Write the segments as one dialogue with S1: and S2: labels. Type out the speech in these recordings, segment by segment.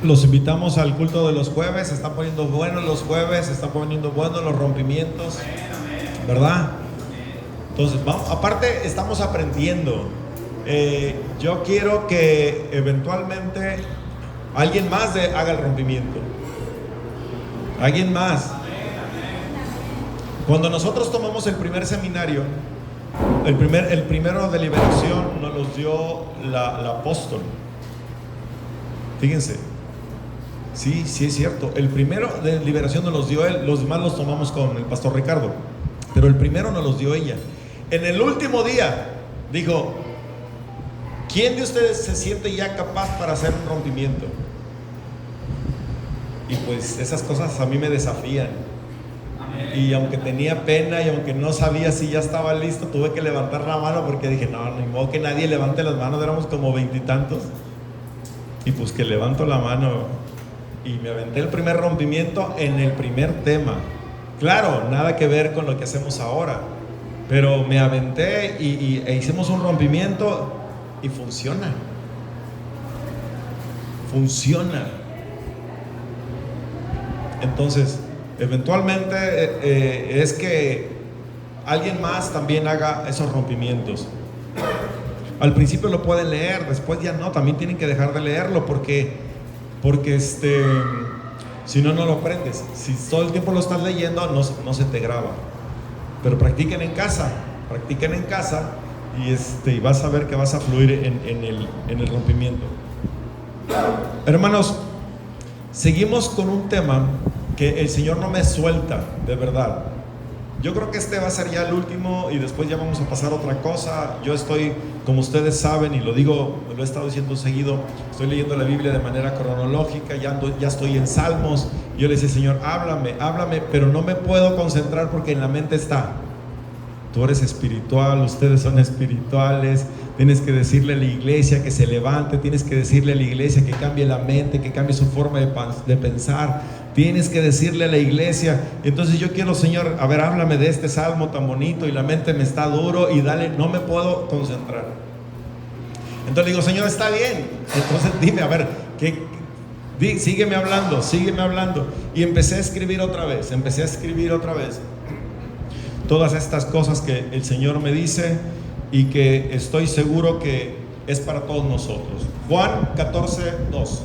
S1: Los invitamos al culto de los jueves. Se están poniendo buenos los jueves, se están poniendo buenos los rompimientos, ¿verdad? Entonces, vamos, aparte estamos aprendiendo. Yo quiero que eventualmente alguien más haga el rompimiento. Alguien más. Cuando nosotros tomamos el primer seminario, el primero de liberación nos los dio la apóstol. Fíjense. Sí, sí es cierto. El primero de liberación nos los dio él, los demás los tomamos con el pastor Ricardo, pero el primero nos los dio ella. En el último día dijo: ¿quién de ustedes se siente ya capaz para hacer un rompimiento? Y pues esas cosas a mí me desafían. Y aunque tenía pena y aunque no sabía si ya estaba listo, tuve que levantar la mano porque dije: no, ni modo que nadie levante las manos. Éramos como 20 y tantos. Y pues que levanto la mano y me aventé el primer rompimiento en el primer tema. Claro, nada que ver con lo que hacemos ahora, pero me aventé e hicimos un rompimiento y funciona. Funciona. Entonces, eventualmente es que alguien más también haga esos rompimientos. Al principio lo pueden leer, después ya no, también tienen que dejar de leerlo porque si no, no lo aprendes. Si todo el tiempo lo estás leyendo, no se te graba. Pero practiquen en casa y vas a ver que vas a fluir en el rompimiento. Hermanos, seguimos con un tema que el Señor no me suelta, de verdad. Yo creo que este va a ser ya el último y después ya vamos a pasar a otra cosa. Yo estoy, como ustedes saben, y lo digo, lo he estado diciendo seguido, estoy leyendo la Biblia de manera cronológica, ya estoy en Salmos. Yo le decía: Señor, háblame, pero no me puedo concentrar porque en la mente está: tú eres espiritual, ustedes son espirituales, tienes que decirle a la iglesia que se levante, tienes que decirle a la iglesia que cambie la mente, que cambie su forma de pensar, tienes que decirle a la iglesia. Entonces yo quiero: Señor, a ver, háblame de este salmo tan bonito y la mente me está duro y dale, no me puedo concentrar. Entonces le digo: Señor, está bien, entonces dime, a ver, sígueme hablando. Y empecé a escribir otra vez todas estas cosas que el Señor me dice y que estoy seguro que es para todos nosotros. Juan 14:2.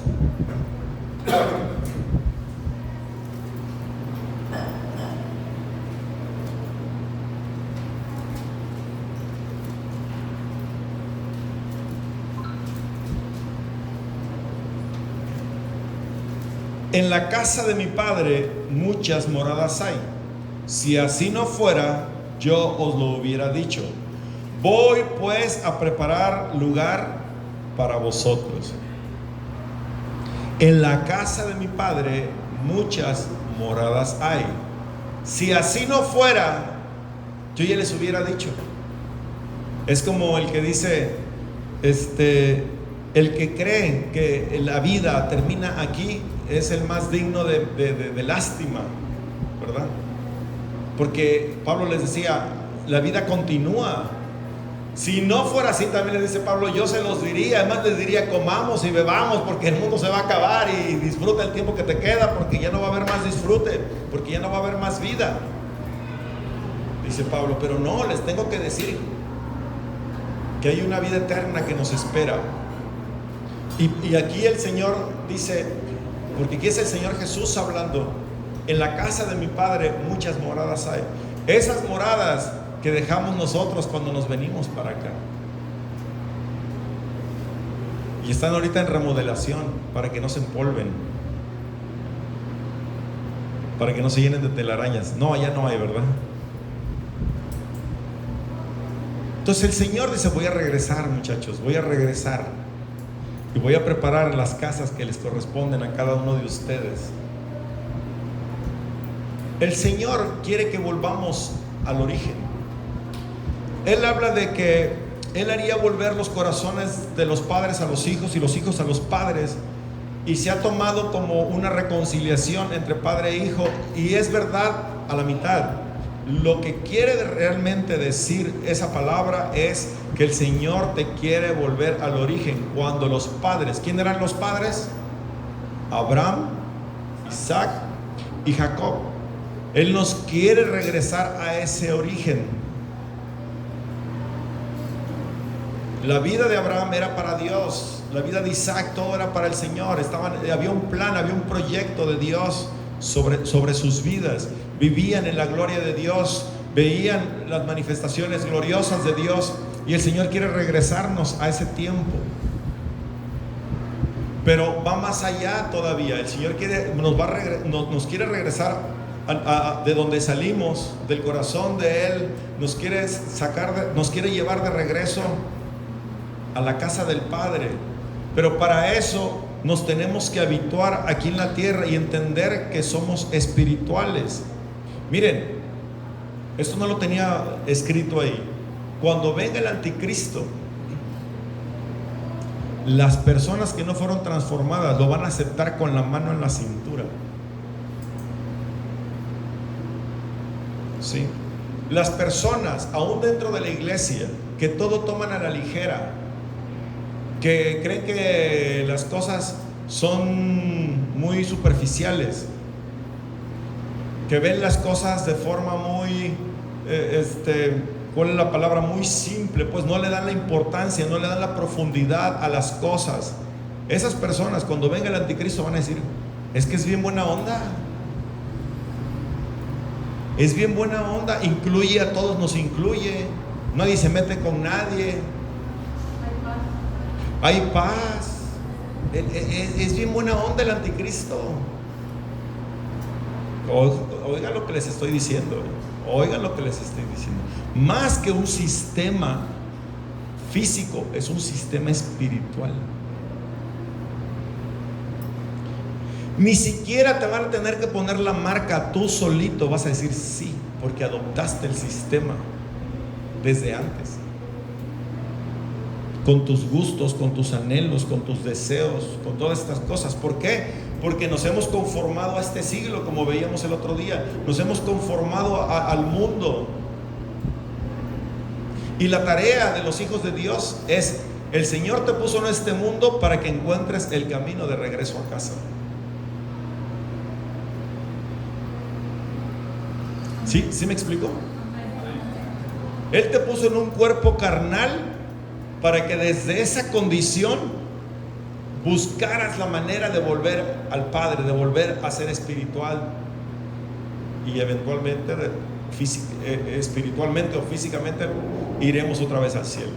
S1: En la casa de mi Padre muchas moradas hay. Si así no fuera, yo os lo hubiera dicho. Voy pues a preparar lugar para vosotros. En la casa de mi Padre muchas moradas hay. Si así no fuera, yo ya les hubiera dicho. Es como el que dice, el que cree que la vida termina aquí es el más digno de lástima, ¿verdad? Porque Pablo les decía: la vida continúa. Si no fuera así, también les dice Pablo, yo se los diría. Además les diría: comamos y bebamos porque el mundo se va a acabar, y disfruta el tiempo que te queda porque ya no va a haber más disfrute, porque ya no va a haber más vida. Dice Pablo: pero no, les tengo que decir que hay una vida eterna que nos espera. Y aquí el Señor dice, porque aquí es el Señor Jesús hablando: en la casa de mi Padre muchas moradas hay. Esas moradas que dejamos nosotros cuando nos venimos para acá, y están ahorita en remodelación para que no se empolven, para que no se llenen de telarañas. No, allá no hay, ¿verdad? Entonces el Señor dice: voy a regresar, muchachos, voy a regresar y voy a preparar las casas que les corresponden a cada uno de ustedes. El Señor quiere que volvamos al origen. Él habla de que Él haría volver los corazones de los padres a los hijos y los hijos a los padres, y se ha tomado como una reconciliación entre padre e hijo, y es verdad a la mitad. Lo que quiere realmente decir esa palabra es que el Señor te quiere volver al origen. Cuando los padres, ¿quién eran los padres? Abraham, Isaac y Jacob. Él nos quiere regresar a ese origen. La vida de Abraham era para Dios, la vida de Isaac, todo era para el Señor. Había un plan, había un proyecto de Dios sobre sus vidas. Vivían en la gloria de Dios, veían las manifestaciones gloriosas de Dios, y el Señor quiere regresarnos a ese tiempo. Pero va más allá todavía. El Señor nos quiere regresar de donde salimos, del corazón de Él. Nos quiere llevar de regreso a la casa del Padre. Pero para eso nos tenemos que habituar aquí en la tierra y entender que somos espirituales. Miren, esto no lo tenía escrito ahí. Cuando venga el anticristo, las personas que no fueron transformadas lo van a aceptar con la mano en la cintura. ¿Sí? Las personas, aún dentro de la iglesia, que todo toman a la ligera, que creen que las cosas son muy superficiales, que ven las cosas de forma muy, ¿cuál es la palabra? Muy simple, pues no le dan la importancia, no le dan la profundidad a las cosas. Esas personas, cuando venga el anticristo, van a decir: es que es bien buena onda. Es bien buena onda, incluye a todos, nos incluye, nadie se mete con nadie. Hay paz. Es bien buena onda el anticristo. Oigan lo que les estoy diciendo. Oigan lo que les estoy diciendo. Más que un sistema físico, es un sistema espiritual. Ni siquiera te van a tener que poner la marca, tú solito vas a decir sí, porque adoptaste el sistema desde antes. Con tus gustos, con tus anhelos, con tus deseos, con todas estas cosas. ¿Por qué? Porque nos hemos conformado a este siglo, como veíamos el otro día. Nos hemos conformado al mundo. Y la tarea de los hijos de Dios es: el Señor te puso en este mundo para que encuentres el camino de regreso a casa. ¿Sí? ¿Sí me explico? Él te puso en un cuerpo carnal para que desde esa condición buscaras la manera de volver al Padre, de volver a ser espiritual, y eventualmente espiritualmente o físicamente iremos otra vez al cielo.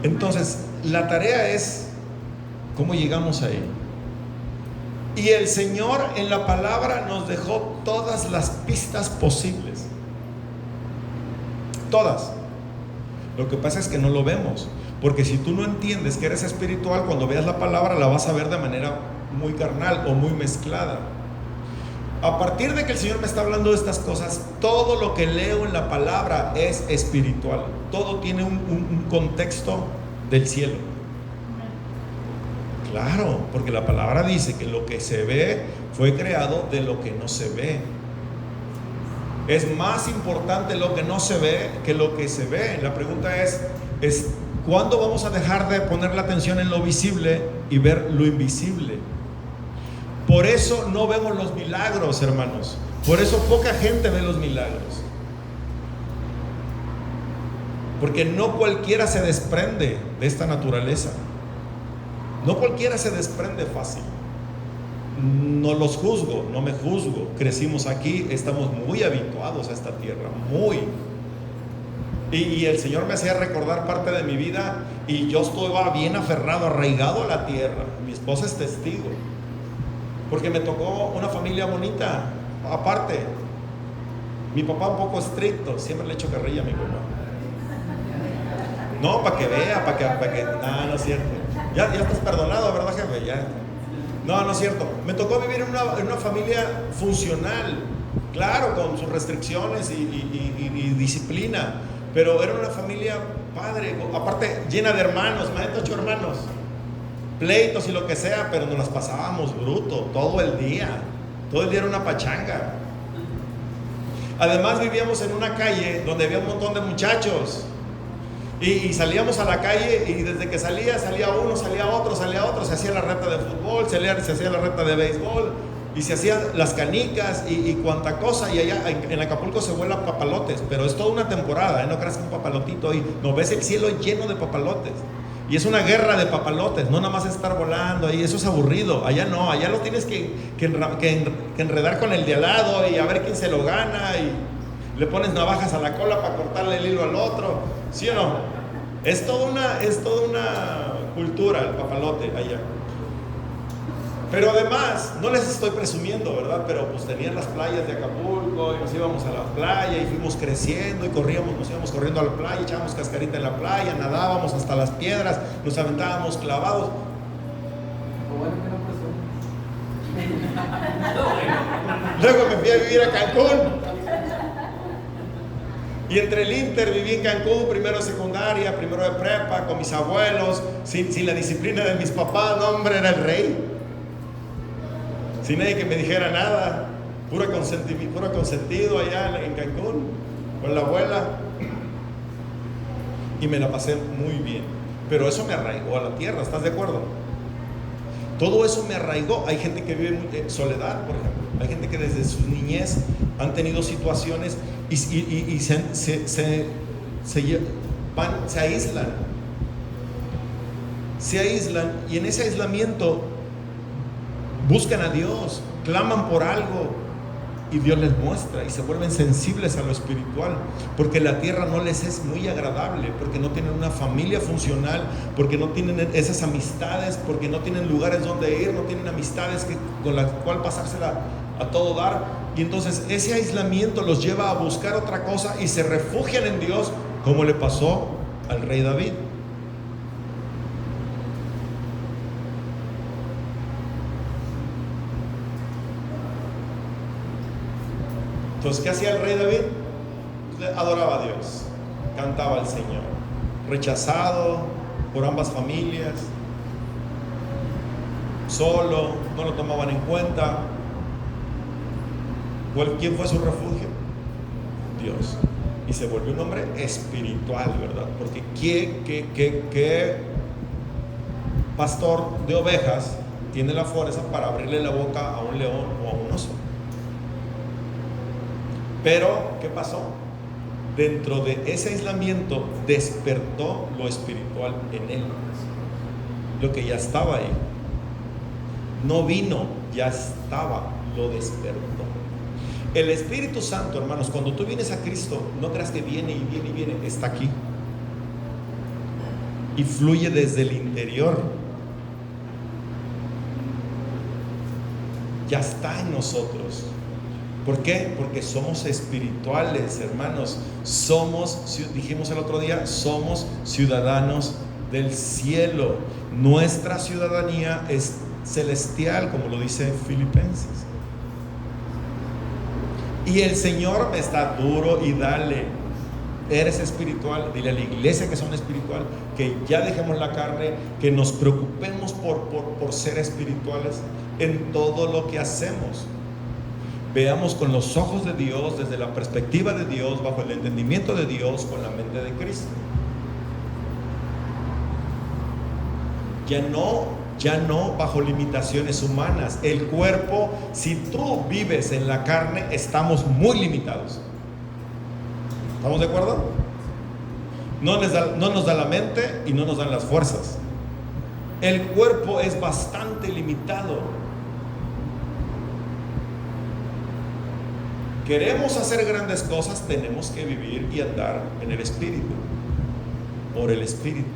S1: Entonces, la tarea es cómo llegamos ahí. Y el Señor en la palabra nos dejó todas las pistas posibles. Todas. Lo que pasa es que no lo vemos, porque si tú no entiendes que eres espiritual, cuando veas la palabra la vas a ver de manera muy carnal o muy mezclada. A partir de que el Señor me está hablando de estas cosas, todo lo que leo en la palabra es espiritual. Todo tiene un contexto del cielo. Claro, porque la palabra dice que lo que se ve fue creado de lo que no se ve. Es más importante lo que no se ve que lo que se ve. La pregunta es ¿cuándo vamos a dejar de poner la atención en lo visible y ver lo invisible? Por eso no vemos los milagros, hermanos. Por eso poca gente ve los milagros. Porque no cualquiera se desprende de esta naturaleza. No cualquiera se desprende fácil. No los juzgo, no me juzgo. Crecimos aquí, estamos muy habituados a esta tierra, muy. Y el Señor me hacía recordar parte de mi vida, y yo estaba bien aferrado, arraigado a la tierra. Mi esposa es testigo, porque me tocó una familia bonita. Aparte, mi papá un poco estricto, siempre le echo carrilla a mi mamá. No, para que vea, para que no es cierto. Ya estás perdonado, ¿verdad, jefe? Ya. No es cierto. Me tocó vivir en una familia funcional, claro, con sus restricciones y disciplina, pero era una familia padre, aparte llena de hermanos, más de 8 hermanos, pleitos y lo que sea, pero nos las pasábamos bruto todo el día era una pachanga. Además vivíamos en una calle donde había un montón de muchachos, Y salíamos a la calle y desde que salía uno, salía otro, se hacía la reta de fútbol, se hacía la reta de béisbol y se hacían las canicas y cuanta cosa. Y allá en Acapulco se vuelan papalotes, pero es toda una temporada, no creas que un papalotito ahí, no, ves el cielo lleno de papalotes. Y es una guerra de papalotes, no nada más estar volando ahí, eso es aburrido. Allá no, allá lo tienes que enredar con el de al lado y a ver quién se lo gana y le pones navajas a la cola para cortarle el hilo al otro, ¿sí o no? Es toda una cultura el papalote allá. Pero además, no les estoy presumiendo, ¿verdad? Pero pues tenían las playas de Acapulco y nos íbamos a la playa y fuimos creciendo y nos íbamos corriendo a la playa, echábamos cascarita en la playa, nadábamos hasta las piedras, nos aventábamos clavados. Luego me fui a vivir a Cancún. Y entre el Inter viví en Cancún, primero de secundaria, primero de prepa, con mis abuelos, sin la disciplina de mis papás. No, hombre, era el rey. Sin nadie que me dijera nada, puro consentido allá en Cancún, con la abuela. Y me la pasé muy bien. Pero eso me arraigó a la tierra, ¿estás de acuerdo? Todo eso me arraigó. Hay gente que vive en soledad, por ejemplo. Hay gente que desde su niñez han tenido situaciones y se aíslan. Se aíslan y en ese aislamiento buscan a Dios, claman por algo y Dios les muestra y se vuelven sensibles a lo espiritual, porque la tierra no les es muy agradable, porque no tienen una familia funcional, porque no tienen esas amistades, porque no tienen lugares donde ir, no tienen amistades con las cuales pasársela a todo dar, y entonces ese aislamiento los lleva a buscar otra cosa y se refugian en Dios, como le pasó al rey David. Entonces, ¿qué hacía el rey David? Adoraba a Dios, cantaba al Señor, rechazado por ambas familias, solo, no lo tomaban en cuenta. ¿Quién fue su refugio? Dios. Y se volvió un hombre espiritual, ¿verdad? Porque ¿qué pastor de ovejas tiene la fuerza para abrirle la boca a un león o a un oso? Pero, ¿qué pasó? Dentro de ese aislamiento despertó lo espiritual en él. Lo que ya estaba ahí. No vino, ya estaba, lo despertó. El Espíritu Santo, hermanos, cuando tú vienes a Cristo, no creas que viene y viene y viene, está aquí. Y fluye desde el interior. Ya está en nosotros. ¿Por qué? Porque somos espirituales, hermanos. Dijimos el otro día, somos ciudadanos del cielo. Nuestra ciudadanía es celestial, como lo dice Filipenses. Y el Señor está duro y dale. Eres espiritual, dile a la iglesia que son espiritual, que ya dejemos la carne, que nos preocupemos por ser espirituales en todo lo que hacemos. Veamos con los ojos de Dios, desde la perspectiva de Dios, bajo el entendimiento de Dios, con la mente de Cristo. Ya no bajo limitaciones humanas. El cuerpo, si tú vives en la carne, estamos muy limitados. ¿Estamos de acuerdo? No nos da la mente y no nos dan las fuerzas. El cuerpo es bastante limitado. Queremos hacer grandes cosas, tenemos que vivir y andar en el Espíritu, por el Espíritu.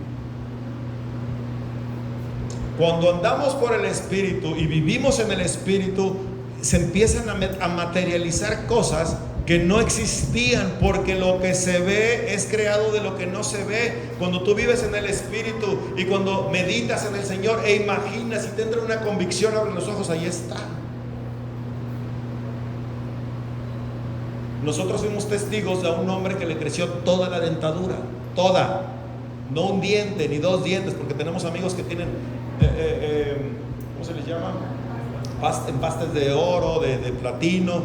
S1: Cuando andamos por el Espíritu y vivimos en el Espíritu, se empiezan a materializar cosas que no existían, porque lo que se ve es creado de lo que no se ve. Cuando tú vives en el Espíritu y cuando meditas en el Señor e imaginas y te entra una convicción, abre los ojos, ahí está. Nosotros fuimos testigos de un hombre que le creció toda la dentadura, toda, no un diente ni dos dientes, porque tenemos amigos que tienen, ¿cómo se les llama? Empastes de oro, de platino,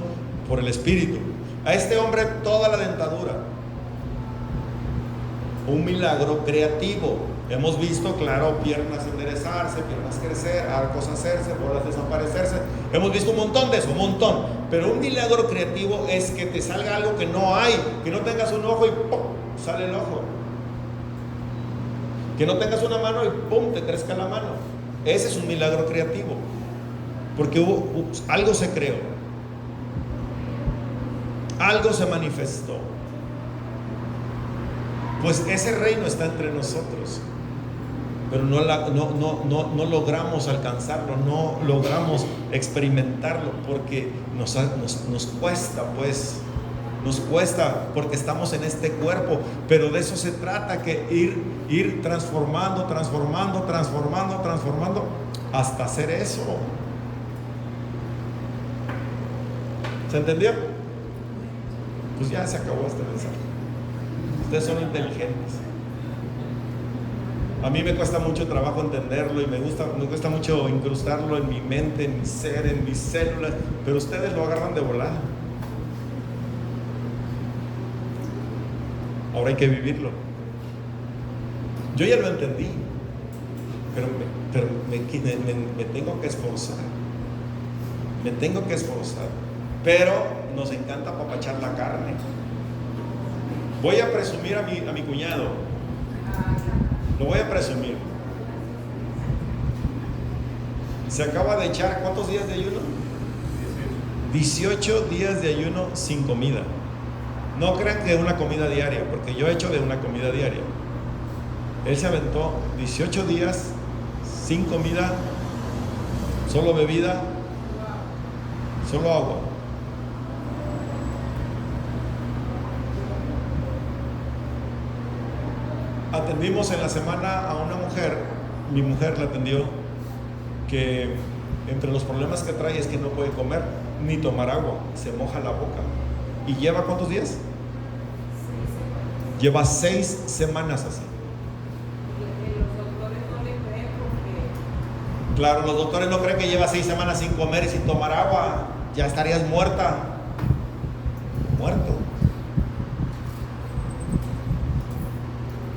S1: por el Espíritu. A este hombre toda la dentadura. un milagro creativo. Hemos visto, claro, piernas enderezarse, piernas crecer, arcos hacerse, bolas desaparecerse. Hemos visto un montón de eso, un montón. Pero un milagro creativo es que te salga algo que no hay, que no tengas un ojo y ¡pum!, sale el ojo. Que no tengas una mano y ¡pum!, te crezca la mano. Ese es un milagro creativo, porque algo se creó, algo se manifestó. Pues ese reino está entre nosotros, pero no logramos alcanzarlo, no logramos experimentarlo, porque nos cuesta, pues. Nos cuesta porque estamos en este cuerpo, pero de eso se trata, que ir transformando hasta hacer eso. ¿Se entendió? Pues ya se acabó este mensaje. Ustedes son inteligentes. A mí me cuesta mucho trabajo entenderlo y me cuesta mucho incrustarlo en mi mente, en mi ser, en mis células, pero ustedes lo agarran de volada. Ahora hay que vivirlo. Yo ya lo entendí, pero me tengo que esforzar. Me tengo que esforzar. Pero nos encanta apapachar la carne. Voy a presumir a mi cuñado. Lo voy a presumir. Se acaba de echar, ¿cuántos días de ayuno? 18 días de ayuno sin comida. No crean que es una comida diaria, porque yo he hecho de una comida diaria. Él se aventó 18 días sin comida, solo bebida, solo agua. Atendimos en la semana a una mujer, mi mujer la atendió, que entre los problemas que trae es que no puede comer ni tomar agua, se moja la boca. ¿Y lleva cuántos días? Lleva 6 semanas así.
S2: Los doctores no le creen porque...
S1: Claro, los doctores no creen que lleva 6 semanas sin comer y sin tomar agua. Ya estarías muerta. Muerto.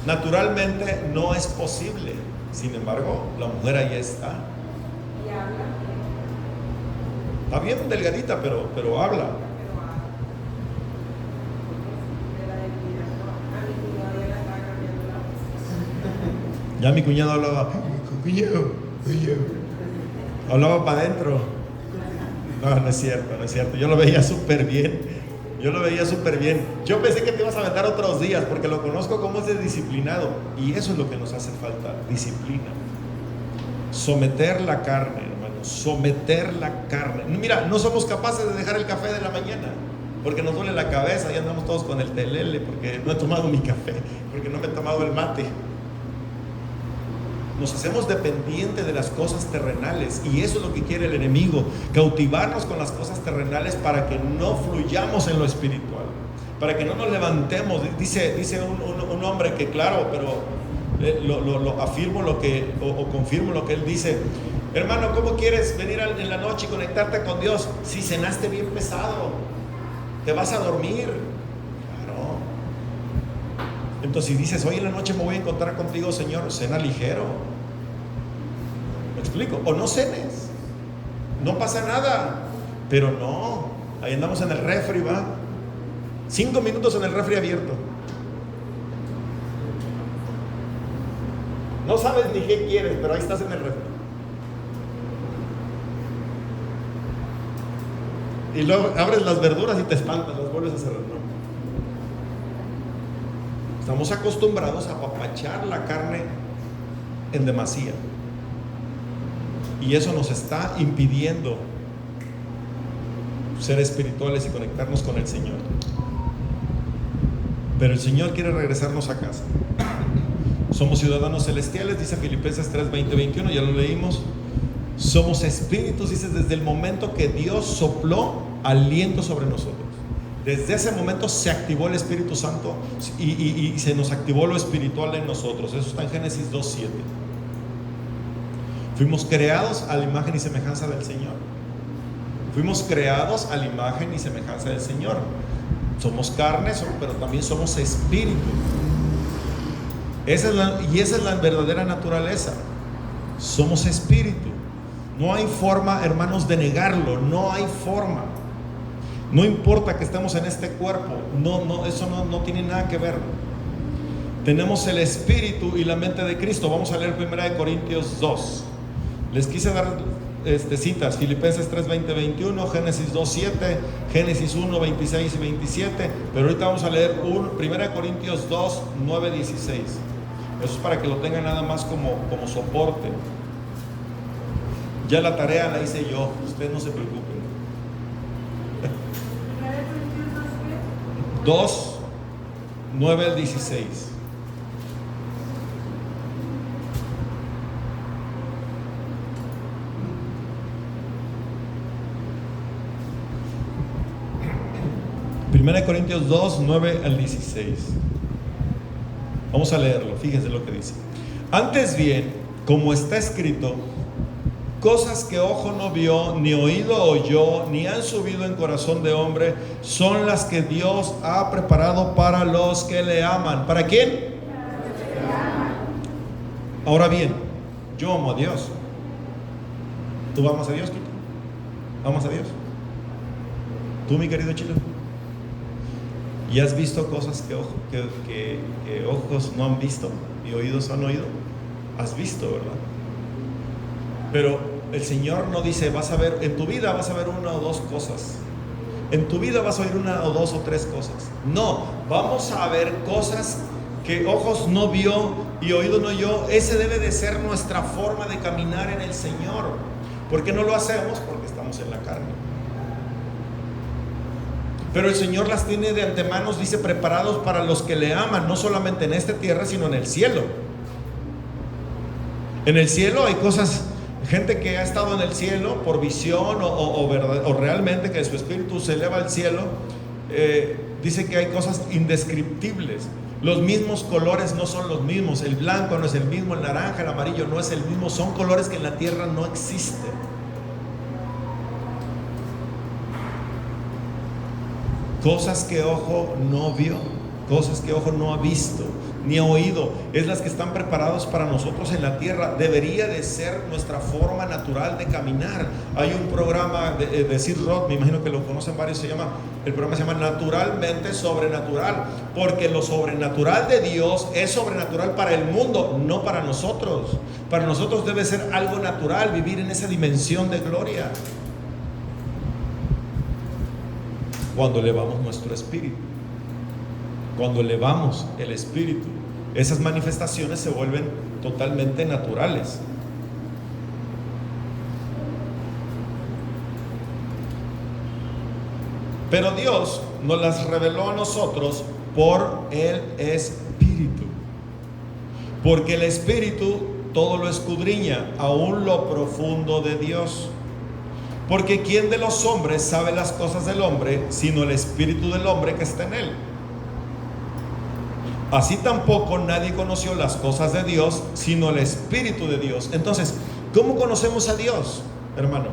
S1: Naturalmente no es posible. Sin embargo, la mujer ahí está.
S2: Y habla.
S1: Está bien delgadita, pero habla. Ya mi cuñado hablaba, hablaba para adentro. No es cierto. Yo lo veía súper bien. Yo pensé que te ibas a aventar otros días, porque lo conozco como es de disciplinado. Y eso es lo que nos hace falta, disciplina. Someter la carne, hermano, someter la carne. Mira, no somos capaces de dejar el café de la mañana, porque nos duele la cabeza, y andamos todos con el telele, porque no he tomado mi café, porque no me he tomado el mate. Nos hacemos dependientes de las cosas terrenales, y eso es lo que quiere el enemigo, cautivarnos con las cosas terrenales para que no fluyamos en lo espiritual, para que no nos levantemos. Dice un hombre que, claro, pero lo afirmo o confirmo lo que él dice: hermano, ¿cómo quieres venir en la noche y conectarte con Dios si cenaste bien pesado? Te vas a dormir. Claro. Entonces, si dices, hoy en la noche me voy a encontrar contigo, Señor, cena ligero. ¿Me explico? O no cenes, no pasa nada. Pero no, ahí andamos en el refri, ¿va? 5 minutos en el refri abierto. No sabes ni qué quieres, pero ahí estás en el refri. Y luego abres las verduras y te espantas, las vuelves a cerrar. No. Estamos acostumbrados a apapachar la carne en demasía. Y eso nos está impidiendo ser espirituales y conectarnos con el Señor. Pero el Señor quiere regresarnos a casa. Somos ciudadanos celestiales, dice Filipenses 3, 20, 21, ya lo leímos. Somos espíritus, dice, desde el momento que Dios sopló aliento sobre nosotros. Desde ese momento se activó el Espíritu Santo y se nos activó lo espiritual en nosotros. Eso está en Génesis 2:7. Fuimos creados a la imagen y semejanza del Señor. Fuimos creados a la imagen y semejanza del Señor. Somos carne, pero también somos espíritu. Y esa es la verdadera naturaleza. Somos espíritu. No hay forma, hermanos, de negarlo. No hay forma. No importa que estemos en este cuerpo. Eso no tiene nada que ver. Tenemos el espíritu y la mente de Cristo. Vamos a leer 1 Corintios 2. Les quise dar citas: Filipenses 3, 20, 21, Génesis 2, 7, Génesis 1, 26 y 27. Pero ahorita vamos a leer 1 Corintios 2, 9, 16. Eso es para que lo tengan nada más como soporte. Ya la tarea la hice yo, ustedes no se preocupen. 2, 9 al 16. Primera de Corintios 2, 9 al 16. Vamos a leerlo, fíjense lo que dice. Antes bien, como está escrito, cosas que ojo no vio, ni oído oyó, ni han subido en corazón de hombre, son las que Dios ha preparado para los que le aman. ¿Para quién? Ahora bien, yo amo a Dios. ¿Tú amas a Dios, Kiko? ¿Amas a Dios? ¿Tú, mi querido Chilo? ¿Y has visto cosas que ojos no han visto y oídos han oído? Has visto, ¿verdad? Pero el Señor no dice, vas a ver, en tu vida vas a ver una o dos cosas. En tu vida vas a oír una o dos o tres cosas. No, vamos a ver cosas que ojos no vio y oído no oyó. Ese debe de ser nuestra forma de caminar en el Señor. ¿Por qué no lo hacemos? Porque estamos en la carne. Pero el Señor las tiene de antemano, dice, preparados para los que le aman, no solamente en esta tierra, sino en el cielo. En el cielo hay cosas, gente que ha estado en el cielo por visión o realmente que su espíritu se eleva al cielo, dice que hay cosas indescriptibles. Los mismos colores no son los mismos, el blanco no es el mismo, el naranja, el amarillo no es el mismo, son colores que en la tierra no existen. Cosas que ojo no vio, cosas que ojo no ha visto, ni ha oído, es las que están preparadas para nosotros en la tierra. Debería de ser nuestra forma natural de caminar. Hay un programa de Sid Roth, me imagino que lo conocen varios, el programa se llama Naturalmente Sobrenatural, porque lo sobrenatural de Dios es sobrenatural para el mundo, no para nosotros. Para nosotros debe ser algo natural, vivir en esa dimensión de gloria. Cuando elevamos nuestro espíritu, cuando elevamos el espíritu, esas manifestaciones se vuelven totalmente naturales. Pero Dios nos las reveló a nosotros por el Espíritu, porque el Espíritu todo lo escudriña, aún lo profundo de Dios. Porque ¿quién de los hombres sabe las cosas del hombre, sino el espíritu del hombre que está en él? Así tampoco nadie conoció las cosas de Dios, sino el espíritu de Dios. Entonces, ¿cómo conocemos a Dios, hermano?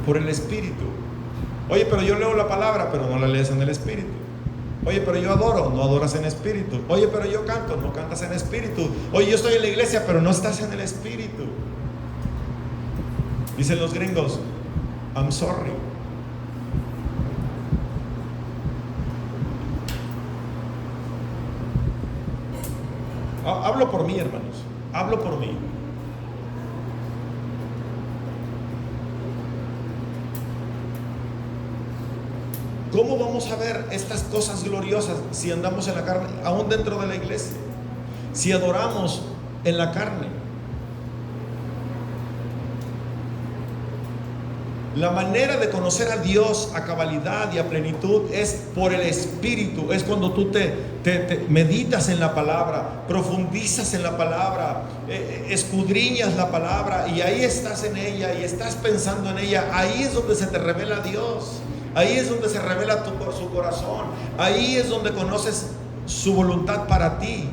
S1: Por el espíritu. Oye, pero yo leo la palabra, pero no la lees en el espíritu. Oye, pero yo adoro, no adoras en espíritu. Oye, pero yo canto, no cantas en espíritu. Oye, yo estoy en la iglesia, pero no estás en el espíritu. Dicen los gringos, I'm sorry. Hablo por mí, hermanos. Hablo por mí. ¿Cómo vamos a ver estas cosas gloriosas si andamos en la carne, aún dentro de la iglesia? Si adoramos en la carne. La manera de conocer a Dios a cabalidad y a plenitud es por el Espíritu. Es cuando tú te meditas en la palabra, profundizas en la palabra, escudriñas la palabra y ahí estás en ella y estás pensando en ella. Ahí es donde se te revela Dios. Ahí es donde se revela su corazón. Ahí es donde conoces su voluntad para ti.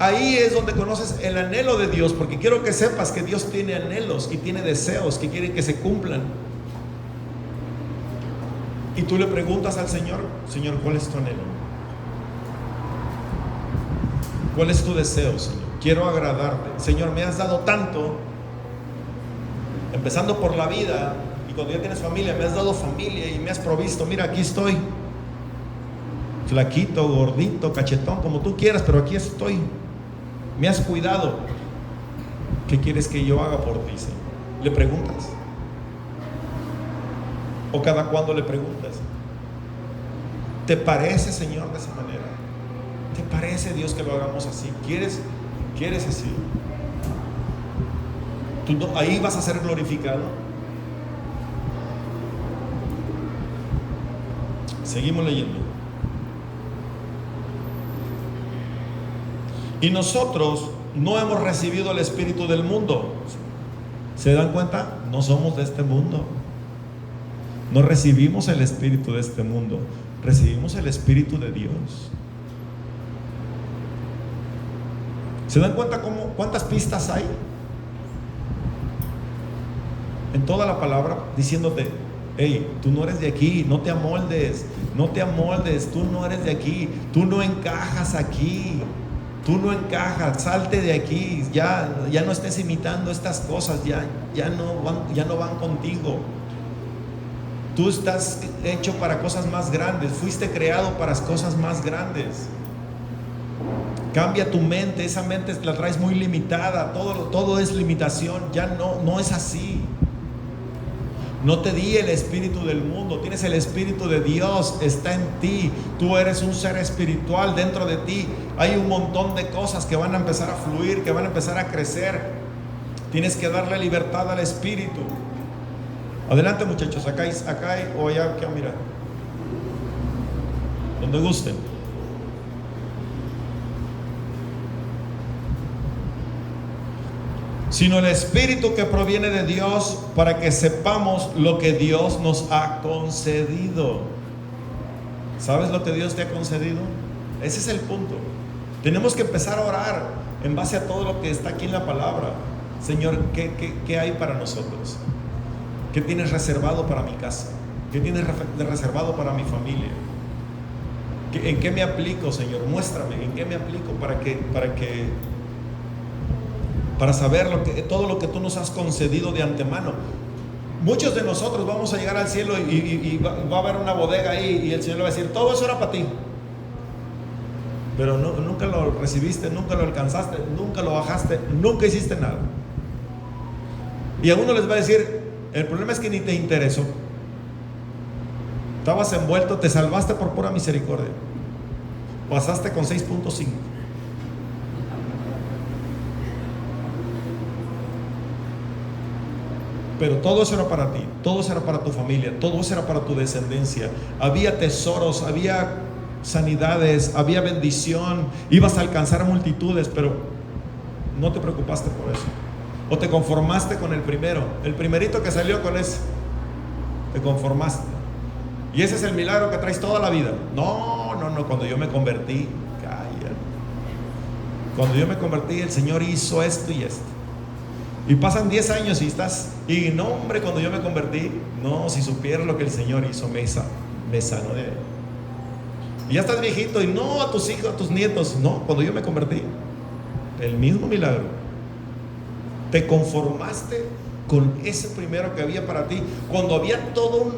S1: Ahí es donde conoces el anhelo de Dios, porque quiero que sepas que Dios tiene anhelos y tiene deseos que quiere que se cumplan. Y tú le preguntas al Señor, Señor, ¿cuál es tu anhelo? ¿Cuál es tu deseo, Señor? Quiero agradarte. Señor, me has dado tanto, empezando por la vida, y cuando ya tienes familia, me has dado familia y me has provisto. Mira, aquí estoy, flaquito, gordito, cachetón, como tú quieras, pero aquí estoy. Me has cuidado. ¿Qué quieres que yo haga por ti, Señor? ¿Le preguntas? ¿O cada cuándo le preguntas? ¿Te parece, Señor, de esa manera? ¿Te parece, Dios, que lo hagamos así? ¿Quieres así? Ahí vas a ser glorificado. Seguimos leyendo. Y nosotros no hemos recibido el espíritu del mundo. ¿Se dan cuenta? No somos de este mundo. No recibimos el espíritu de este mundo. Recibimos el espíritu de Dios. ¿Se dan cuenta cuántas pistas hay en toda la palabra diciéndote: hey, tú no eres de aquí, no te amoldes, tú no eres de aquí, tú no encajas aquí, tú no encajas, salte de aquí, ya no estés imitando estas cosas, ya no van contigo. Tú estás hecho para cosas más grandes, fuiste creado para cosas más grandes. Cambia tu mente, esa mente la traes muy limitada, todo es limitación, ya no es así. No te di el espíritu del mundo, tienes el espíritu de Dios, está en ti. Tú eres un ser espiritual, dentro de ti hay un montón de cosas que van a empezar a fluir, que van a empezar a crecer. Tienes que darle libertad al espíritu. Adelante, muchachos, acá hay, o allá, acá, mira, donde gusten. Sino el espíritu que proviene de Dios, para que sepamos lo que Dios nos ha concedido. ¿Sabes lo que Dios te ha concedido? Ese es el punto. Tenemos que empezar a orar en base a todo lo que está aquí en la palabra. Señor, ¿qué hay para nosotros? ¿Qué tienes reservado para mi casa? ¿Qué tienes reservado para mi familia? ¿En qué me aplico, Señor? Muéstrame en qué me aplico para saber todo lo que tú nos has concedido de antemano. Muchos de nosotros vamos a llegar al cielo y va a haber una bodega ahí, y el Señor le va a decir: todo eso era para ti, pero nunca lo recibiste, nunca lo alcanzaste, nunca lo bajaste, nunca hiciste nada. Y a uno les va a decir: el problema es que ni te interesó, estabas envuelto, te salvaste por pura misericordia, pasaste con 6.5. Pero todo eso era para ti, todo eso era para tu familia, todo eso era para tu descendencia. Había tesoros, había sanidades, había bendición, ibas a alcanzar multitudes, pero no te preocupaste por eso. O te conformaste con el primerito que salió con ese. Te conformaste. Y ese es el milagro que traes toda la vida. No, cuando yo me convertí, cállate. Cuando yo me convertí, el Señor hizo esto y esto. Y pasan 10 años y no, hombre, cuando yo me convertí, no, si supieras lo que el Señor hizo, me sanó de él. Y ya estás viejito, y no, a tus hijos, a tus nietos, no, cuando yo me convertí, el mismo milagro. Te conformaste con ese primero que había para ti, cuando había todo un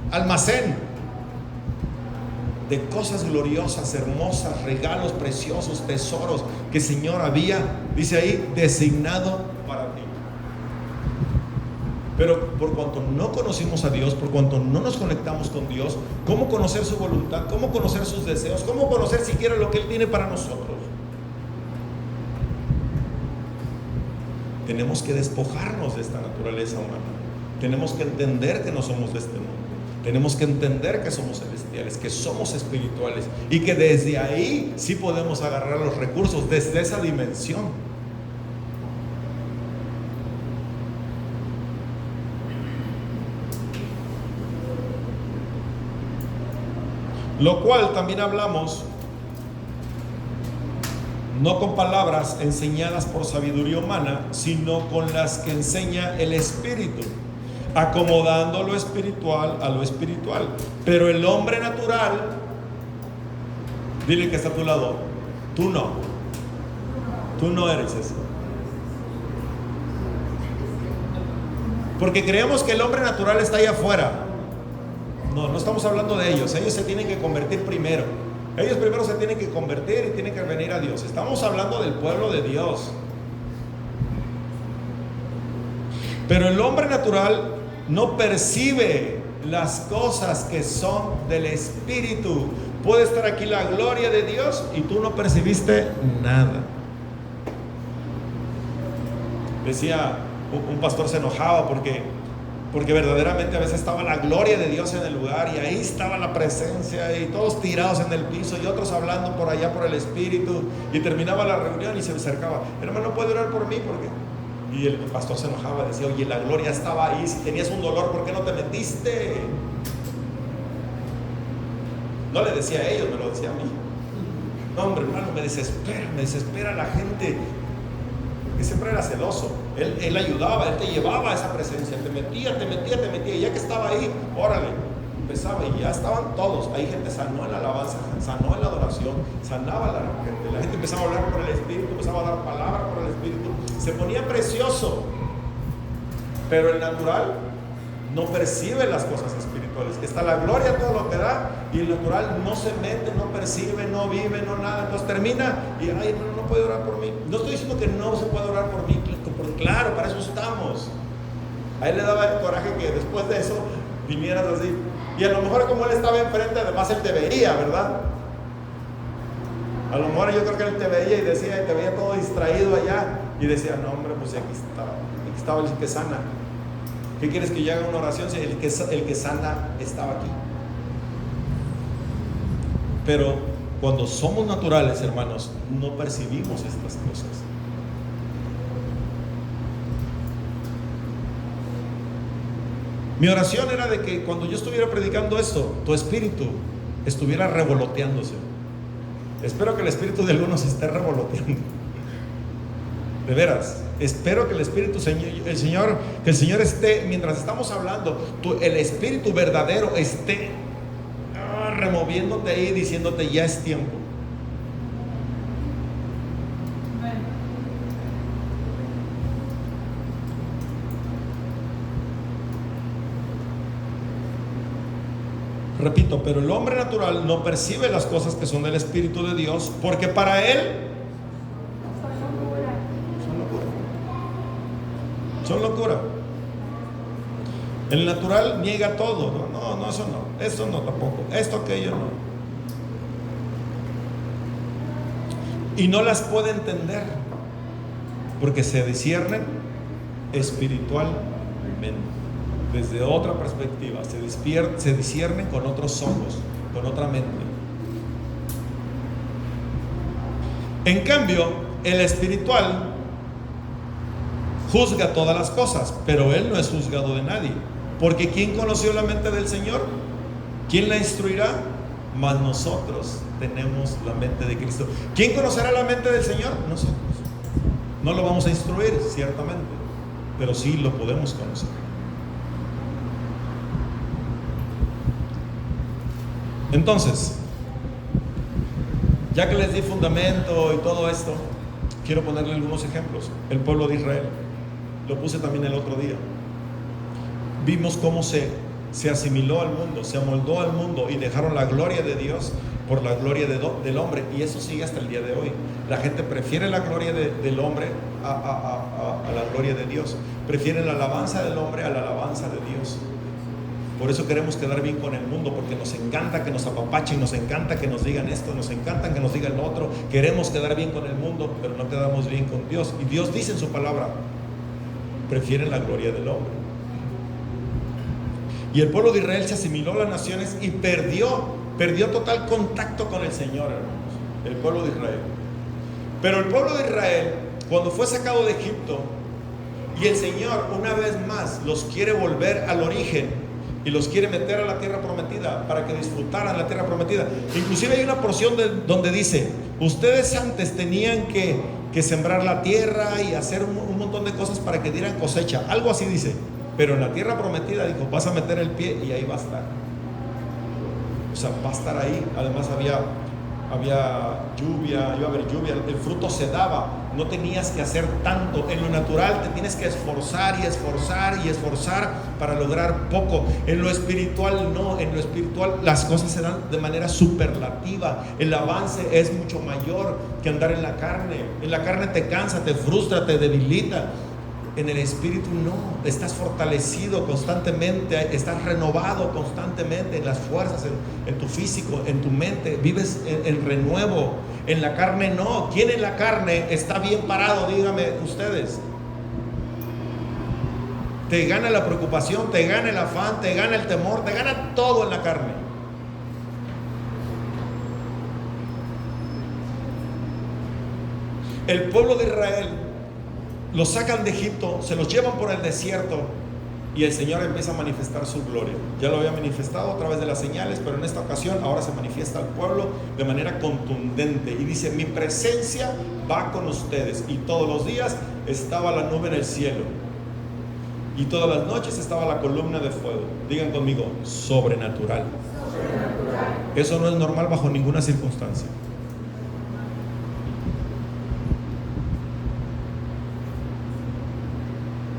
S1: almacén de cosas gloriosas, hermosas, regalos preciosos, tesoros que el Señor había, dice ahí, designado para ti. Pero por cuanto no conocimos a Dios, por cuanto no nos conectamos con Dios, ¿cómo conocer su voluntad? ¿Cómo conocer sus deseos? ¿Cómo conocer siquiera lo que Él tiene para nosotros? Tenemos que despojarnos de esta naturaleza humana. Tenemos que entender que no somos de este mundo. Tenemos que entender que somos celestiales, que somos espirituales, y que desde ahí sí podemos agarrar los recursos, desde esa dimensión. Lo cual también hablamos, no con palabras enseñadas por sabiduría humana, sino con las que enseña el Espíritu, acomodando lo espiritual a lo espiritual. Pero el hombre natural, dile que está a tu lado, tú no, Tú no eres eso. Porque creemos que el hombre natural está allá afuera. No, no estamos hablando de ellos. Ellos se tienen que convertir primero. Ellos primero se tienen que convertir y tienen que venir a Dios. Estamos hablando del pueblo de Dios. Pero el hombre natural no percibe las cosas que son del Espíritu. Puede estar aquí la gloria de Dios y tú no percibiste nada. Decía, un pastor se enojaba porque verdaderamente a veces estaba la gloria de Dios en el lugar y ahí estaba la presencia y todos tirados en el piso y otros hablando por allá por el Espíritu, y terminaba la reunión y se acercaba: hermano, ¿puede orar por mí? Porque... Y el pastor se enojaba, decía: oye, la gloria estaba ahí, si tenías un dolor, ¿por qué no te metiste? No le decía a ellos, me lo decía a mí. No, hombre, hermano, me desespera la gente. Que siempre era celoso. Él ayudaba, él te llevaba a esa presencia, te metía, y ya que estaba ahí, órale, empezaba y ya estaban todos. Ahí gente sanó en la alabanza, sanó en la adoración, sanaba la gente empezaba a hablar por el Espíritu, empezaba a dar palabras por el Espíritu, se ponía precioso. Pero el natural no percibe las cosas espirituales. Está la gloria, todo lo que da, y el natural no se mete, no percibe, no vive, no nada. Entonces termina y: ay, no puede orar por mí. No estoy diciendo que no se puede orar por mí, porque claro, para eso estamos. A él le daba el coraje que después de eso vinieras así. Y a lo mejor, como él estaba enfrente, además él te veía, ¿verdad? A lo mejor yo creo que él te veía y decía, te veía todo distraído allá, y decía: no, hombre, pues aquí estaba el que sana. ¿Qué quieres que yo haga una oración si el que sana estaba aquí? Pero cuando somos naturales, hermanos, no percibimos estas cosas. Mi oración era de que cuando yo estuviera predicando esto, tu espíritu estuviera revoloteándose. Espero que el espíritu de algunos esté revoloteando. De veras, espero que el Espíritu, que el Señor esté, mientras estamos hablando, el Espíritu verdadero esté removiéndote ahí, diciéndote: ya es tiempo. Repito, pero el hombre natural no percibe las cosas que son del Espíritu de Dios, porque para él son locura. El natural niega todo. No, eso no tampoco, esto, aquello no. Y no las puede entender, porque se disciernen espiritualmente, desde otra perspectiva, se disciernen con otros ojos, con otra mente. En cambio, el espiritual juzga todas las cosas, pero él no es juzgado de nadie, porque ¿quién conoció la mente del Señor? ¿Quién la instruirá? Mas nosotros tenemos la mente de Cristo. ¿Quién conocerá la mente del Señor? Nosotros. No lo vamos a instruir, ciertamente, pero sí lo podemos conocer. Entonces, ya que les di fundamento y todo esto, quiero ponerle algunos ejemplos. El pueblo de Israel, lo puse también el otro día. Vimos cómo se asimiló al mundo, se amoldó al mundo y dejaron la gloria de Dios por la gloria del hombre, y eso sigue hasta el día de hoy. La gente prefiere la gloria del hombre a la gloria de Dios, prefieren la alabanza del hombre a la alabanza de Dios. Por eso queremos quedar bien con el mundo, porque nos encanta que nos apapachen, nos encanta que nos digan esto, nos encanta que nos digan lo otro. Queremos quedar bien con el mundo, pero no quedamos bien con Dios. Y Dios dice en su palabra: prefieren la gloria del hombre. Y el pueblo de Israel se asimiló a las naciones y perdió total contacto con el Señor, hermanos. El pueblo de Israel. Pero el pueblo de Israel, cuando fue sacado de Egipto, y el Señor una vez más los quiere volver al origen y los quiere meter a la tierra prometida para que disfrutaran la tierra prometida. Inclusive hay una porción donde dice: ustedes antes tenían que sembrar la tierra y hacer un montón de cosas para que dieran cosecha, algo así dice. Pero en la tierra prometida, dijo, vas a meter el pie y ahí va a estar. O sea, va a estar ahí. Además había lluvia, iba a haber lluvia, el fruto se daba. no tenías que hacer tanto. En lo natural te tienes que esforzar y esforzar y esforzar para lograr poco. En lo espiritual no, en lo espiritual las cosas se dan de manera superlativa. El avance es mucho mayor que andar en la carne. En la carne te cansa, te frustra, te debilita. En el espíritu no, estás fortalecido constantemente, estás renovado constantemente en las fuerzas, en tu físico, en tu mente, vives en renuevo. En la carne no. ¿Quién en la carne está bien parado? Díganme ustedes. Te gana la preocupación, te gana el afán, te gana el temor, te gana todo en la carne. El pueblo de Israel los sacan de Egipto, se los llevan por el desierto y el Señor empieza a manifestar su gloria. Ya lo había manifestado a través de las señales, pero en esta ocasión ahora se manifiesta al pueblo de manera contundente y dice: mi presencia va con ustedes. Y todos los días estaba la nube en el cielo y todas las noches estaba la columna de fuego. Digan conmigo: sobrenatural. Eso no es normal bajo ninguna circunstancia.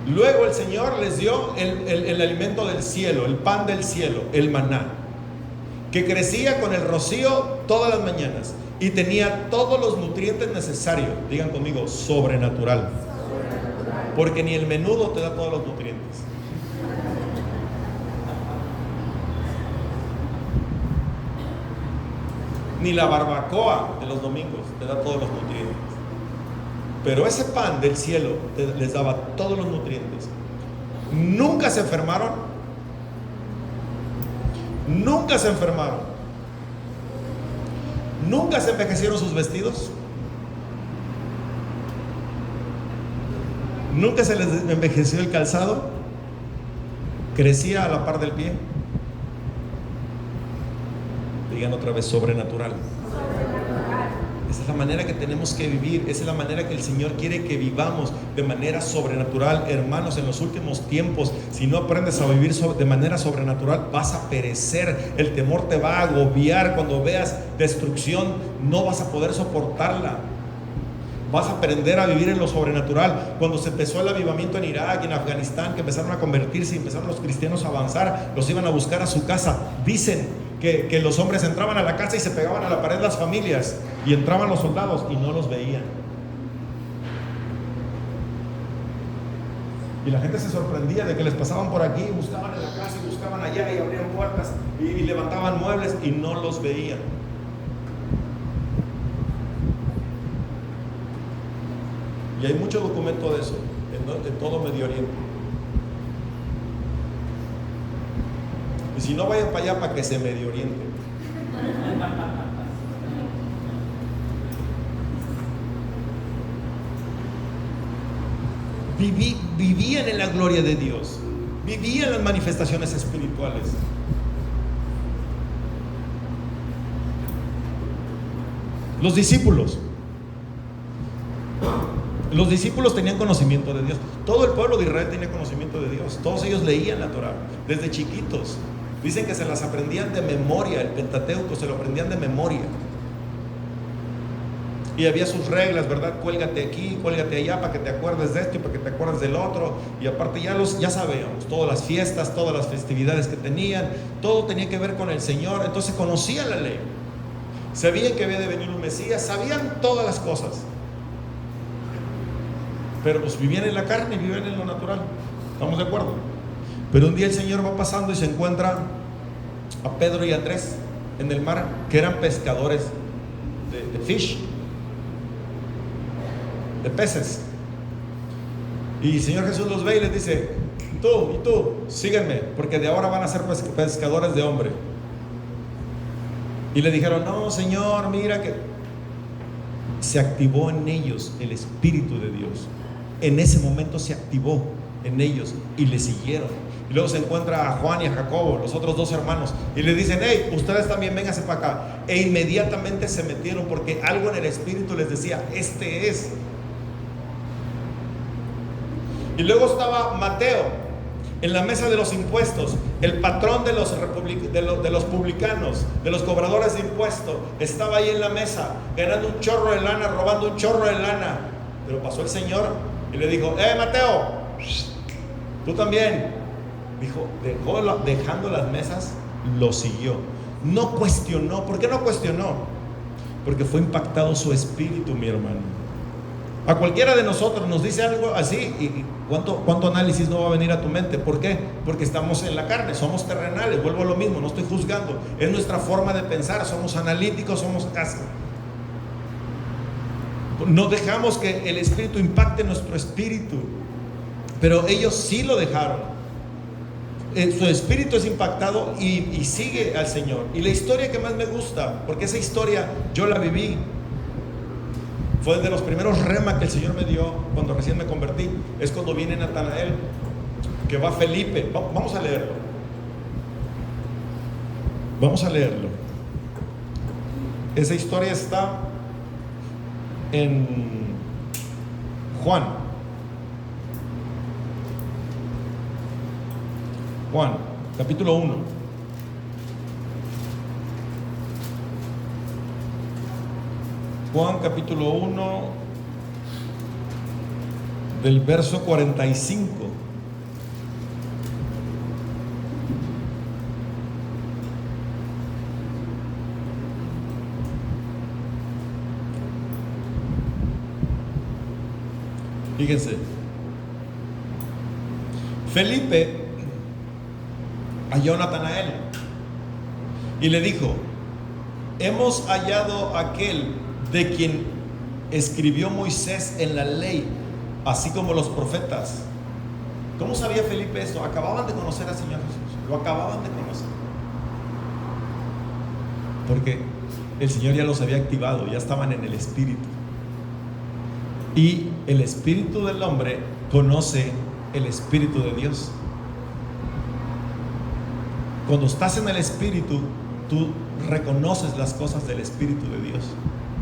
S1: Luego el Señor les dio el alimento del cielo, el pan del cielo, el maná, que crecía con el rocío todas las mañanas y tenía todos los nutrientes necesarios. Digan conmigo: sobrenatural. Porque ni el menudo te da todos los nutrientes. Ni la barbacoa de los domingos te da todos los nutrientes. Pero ese pan del cielo les daba todos los nutrientes. Nunca se enfermaron. Nunca se enfermaron. Nunca se envejecieron sus vestidos. Nunca se les envejeció el calzado. Crecía a la par del pie. Digan otra vez: sobrenatural. Esa es la manera que tenemos que vivir. Esa es la manera que el Señor quiere que vivamos, de manera sobrenatural. Hermanos, en los últimos tiempos, si no aprendes a vivir de manera sobrenatural, vas a perecer. El temor te va a agobiar. Cuando veas destrucción, no vas a poder soportarla. Vas a aprender a vivir en lo sobrenatural. Cuando se empezó el avivamiento en Irak y en Afganistán, que empezaron a convertirse y empezaron los cristianos a avanzar, los iban a buscar a su casa. Dicen que los hombres entraban a la casa y se pegaban a la pared las familias, y entraban los soldados y no los veían. Y la gente se sorprendía de que les pasaban por aquí, buscaban en la casa y buscaban allá y abrían puertas y levantaban muebles y no los veían. Y hay mucho documento de eso en todo Medio Oriente. Y si no, vayan para allá para que se Medio Oriente. Vivían en la gloria de Dios. Vivían las manifestaciones espirituales. Los discípulos tenían conocimiento de Dios. Todo el pueblo de Israel tenía conocimiento de Dios. Todos ellos leían la Torah desde chiquitos. Dicen que se las aprendían de memoria. El Pentateuco se lo aprendían de memoria. Y había sus reglas, ¿verdad? Cuélgate aquí, cuélgate allá, para que te acuerdes de esto y para que te acuerdes del otro. Y aparte ya sabíamos, todas las fiestas, todas las festividades que tenían, todo tenía que ver con el Señor. Entonces conocían la ley. Sabían que había de venir un Mesías, sabían todas las cosas. Pero pues vivían en la carne, vivían en lo natural. ¿Estamos de acuerdo? Pero un día el Señor va pasando y se encuentra a Pedro y Andrés en el mar, que eran pescadores de fish, de peces. Y el Señor Jesús los ve y les dice: tú y tú, síguenme, porque de ahora van a ser pescadores de hombre. Y le dijeron: no, Señor, mira que se activó en ellos el Espíritu de Dios. En ese momento se activó en ellos y le siguieron. Y luego se encuentra a Juan y a Jacobo, los otros dos hermanos, y le dicen: hey, ustedes también vénganse para acá. E inmediatamente se metieron, porque algo en el Espíritu les decía: este es. Y luego estaba Mateo en la mesa de los impuestos, el patrón de los publicanos, de los cobradores de impuestos. Estaba ahí en la mesa, ganando un chorro de lana, robando un chorro de lana. Pero pasó el Señor y le dijo: Mateo, tú también. Dijo, dejando las mesas, lo siguió. No cuestionó. ¿Por qué no cuestionó? Porque fue impactado su espíritu, mi hermano. A cualquiera de nosotros nos dice algo así y ¿cuánto análisis no va a venir a tu mente? ¿Por qué? Porque estamos en la carne, somos terrenales. Vuelvo a lo mismo, no estoy juzgando. Es nuestra forma de pensar, somos analíticos, somos casi. No dejamos que el espíritu impacte nuestro espíritu. Pero ellos sí lo dejaron. Su espíritu es impactado y sigue al Señor. Y la historia que más me gusta, porque esa historia yo la viví, fue de los primeros remas que el Señor me dio cuando recién me convertí. Es cuando viene Natanael, que va Felipe. Vamos a leerlo. Vamos a leerlo. Esa historia está en Juan, capítulo 1. Juan, capítulo 1, del verso 45. Fíjense, Felipe halló a Natanael y le dijo: hemos hallado a aquel de quien escribió Moisés en la ley, así como los profetas. ¿Cómo sabía Felipe esto? Acababan de conocer al Señor Jesús, lo acababan de conocer, porque el Señor ya los había activado, ya estaban en el Espíritu. Y el Espíritu del hombre conoce el Espíritu de Dios. Cuando estás en el Espíritu, tú reconoces las cosas del Espíritu de Dios.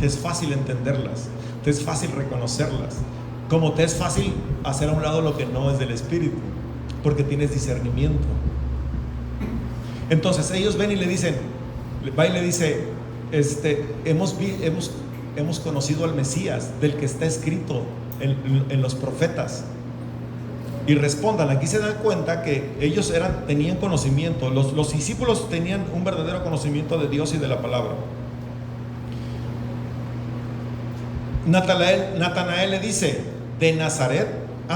S1: Te es fácil entenderlas, te es fácil reconocerlas, como te es fácil hacer a un lado lo que no es del Espíritu, porque tienes discernimiento. Entonces ellos ven y le dicen, va y le dice: hemos conocido al Mesías, del que está escrito en los profetas. Y respondan. Aquí se dan cuenta que ellos tenían conocimiento. Los discípulos tenían un verdadero conocimiento de Dios y de la palabra. Natanael le dice: de Nazaret.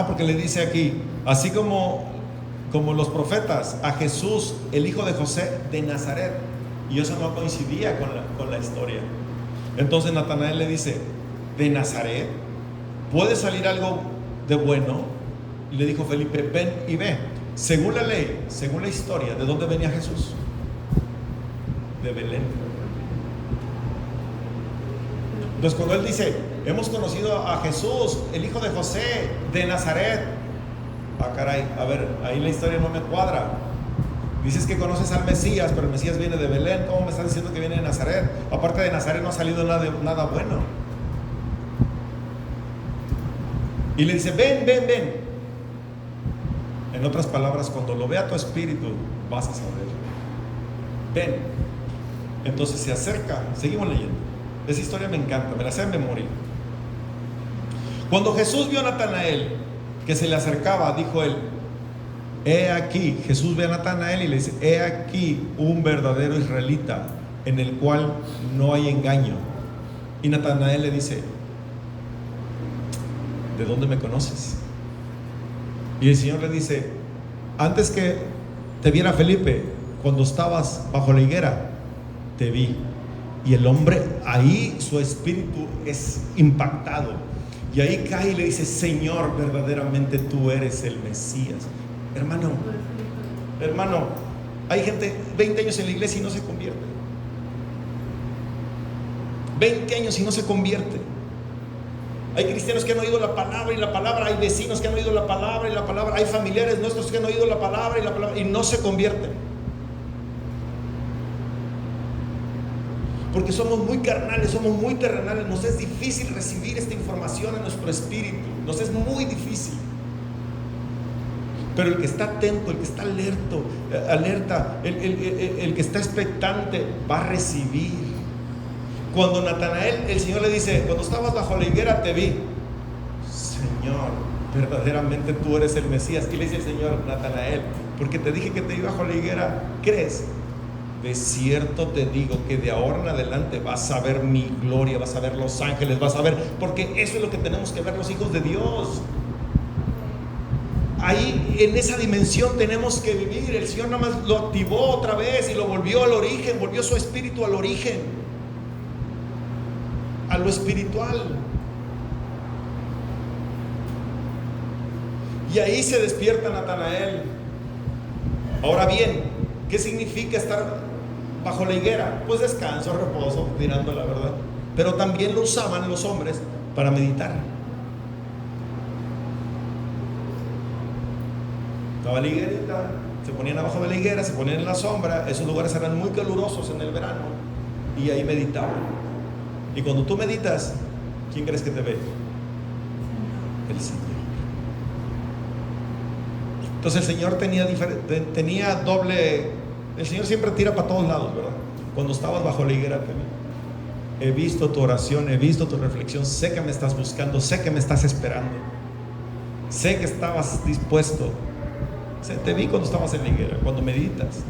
S1: Porque le dice aquí, así como los profetas, a Jesús, el hijo de José, de Nazaret. Y eso no coincidía con la historia. Entonces Natanael le dice: ¿de Nazaret puede salir algo de bueno? Y le dijo Felipe: ven y ve. Según la ley, según la historia, ¿de dónde venía Jesús? De Belén. Entonces cuando él dice: hemos conocido a Jesús, el hijo de José, de Nazaret. Caray, a ver, ahí la historia no me cuadra. Dices que conoces al Mesías, pero el Mesías viene de Belén. ¿Cómo me estás diciendo que viene de Nazaret? Aparte de Nazaret no ha salido nada bueno. Y le dice: ven. En otras palabras, cuando lo vea tu espíritu, vas a saber. Ven. Entonces se acerca. Seguimos leyendo. Esa historia me encanta, me la sé en memoria. Cuando Jesús vio a Natanael que se le acercaba, dijo él: he aquí. Jesús ve a Natanael y le dice: he aquí un verdadero israelita, en el cual no hay engaño. Y Natanael le dice: ¿de dónde me conoces? Y el Señor le dice: antes que te viera Felipe, cuando estabas bajo la higuera, te vi. Y el hombre, ahí su espíritu es impactado, y ahí cae y le dice: Señor, verdaderamente tú eres el Mesías. Hermano, hay gente 20 años en la iglesia y no se convierte. 20 años y no se convierte. Hay cristianos que han oído la palabra y la palabra, hay vecinos que han oído la palabra y la palabra, hay familiares nuestros que han oído la palabra y la palabra y no se convierten. Porque somos muy carnales, somos muy terrenales, nos es difícil recibir esta información en nuestro espíritu, nos es muy difícil. Pero el que está atento, el que está alerta, el que está expectante, va a recibir. Cuando Natanael, el Señor le dice: cuando estabas bajo la higuera te vi. Señor, verdaderamente tú eres el Mesías. Y le dice el Señor a Natanael: porque te dije que te iba bajo la higuera, ¿crees? De cierto te digo que de ahora en adelante vas a ver mi gloria, vas a ver los ángeles, vas a ver, porque eso es lo que tenemos que ver los hijos de Dios. Ahí en esa dimensión tenemos que vivir. El Señor nada más lo activó otra vez y lo volvió al origen, volvió su espíritu al origen, a lo espiritual. Y ahí se despierta Natanael. Ahora bien, ¿qué significa estar bajo la higuera? Pues descanso, reposo, mirando la verdad. Pero también lo usaban los hombres para meditar. Estaba la higuerita, se ponían abajo de la higuera, se ponían en la sombra. Esos lugares eran muy calurosos en el verano y ahí meditaban. Y cuando tú meditas, ¿quién crees que te ve? El Señor. Entonces el Señor tenía doble. El Señor siempre tira para todos lados, ¿verdad? Cuando estabas bajo la higuera, he visto tu oración, he visto tu reflexión, sé que me estás buscando, sé que me estás esperando, sé que estabas dispuesto. Te vi cuando estabas en la higuera, cuando meditas.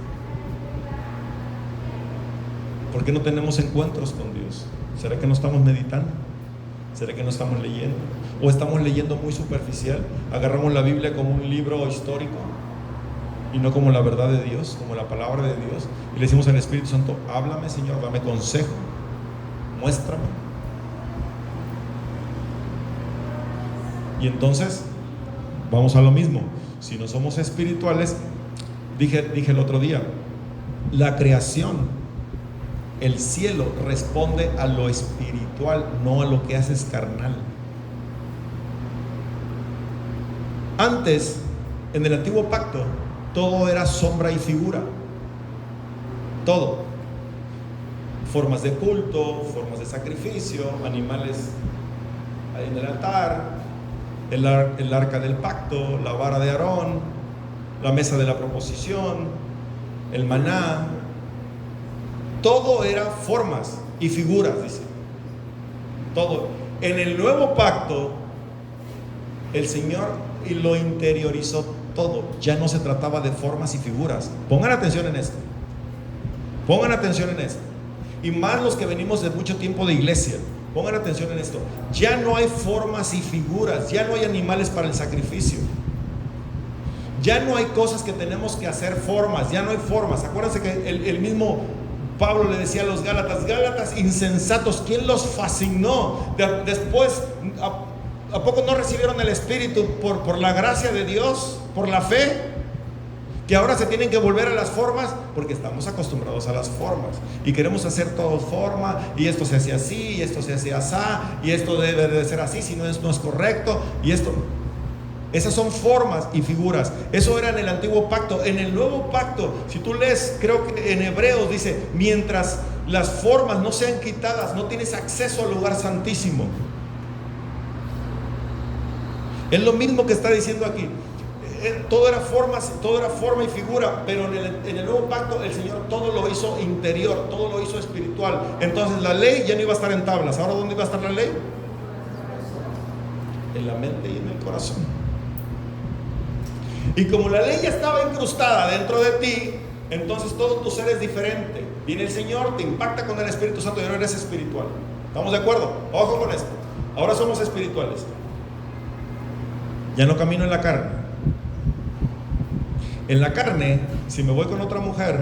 S1: ¿Por qué no tenemos encuentros con Dios? ¿Será que no estamos meditando? ¿Será que no estamos leyendo? ¿O estamos leyendo muy superficial? Agarramos la Biblia como un libro histórico y no como la verdad de Dios, como la palabra de Dios. Y le decimos al Espíritu Santo: háblame, Señor, dame consejo, muéstrame. Y entonces vamos a lo mismo. Si no somos espirituales, dije el otro día, la creación, el cielo responde a lo espiritual, no a lo que haces carnal. Antes, en el antiguo pacto, todo era sombra y figura. Todo. Formas de culto, formas de sacrificio, animales ahí en el altar, el arca del pacto, la vara de Aarón, la mesa de la proposición, el maná. Todo era formas y figuras, dice. Todo. En el nuevo pacto, el Señor lo interiorizó todo. Ya no se trataba de formas y figuras. Pongan atención en esto. Pongan atención en esto. Y más los que venimos de mucho tiempo de iglesia. Pongan atención en esto. Ya no hay formas y figuras. Ya no hay animales para el sacrificio. Ya no hay cosas que tenemos que hacer formas. Ya no hay formas. Acuérdense que el mismo Pablo le decía a los Gálatas: Gálatas insensatos, ¿quién los fascinó? Después, ¿a poco no recibieron el Espíritu por la gracia de Dios? ¿Por la fe? Que ahora se tienen que volver a las formas, porque estamos acostumbrados a las formas y queremos hacer todo forma, y esto se hace así, y esto se hace así, y esto debe de ser así, si no es correcto, y esto. Esas son formas y figuras. Eso era en el antiguo pacto. En el nuevo pacto, si tú lees, creo que en Hebreos dice: mientras las formas no sean quitadas, no tienes acceso al lugar santísimo. Es lo mismo que está diciendo aquí. Todo era forma y figura, pero en el nuevo pacto el Señor todo lo hizo interior, todo lo hizo espiritual. Entonces la ley ya no iba a estar en tablas. ¿Ahora dónde iba a estar la ley? En la mente y en el corazón. Y como la ley ya estaba incrustada dentro de ti, entonces todo tu ser es diferente. Viene el Señor, te impacta con el Espíritu Santo y ahora eres espiritual. ¿Estamos de acuerdo? Ojo con esto. Ahora somos espirituales. Ya no camino en la carne. En la carne, si me voy con otra mujer,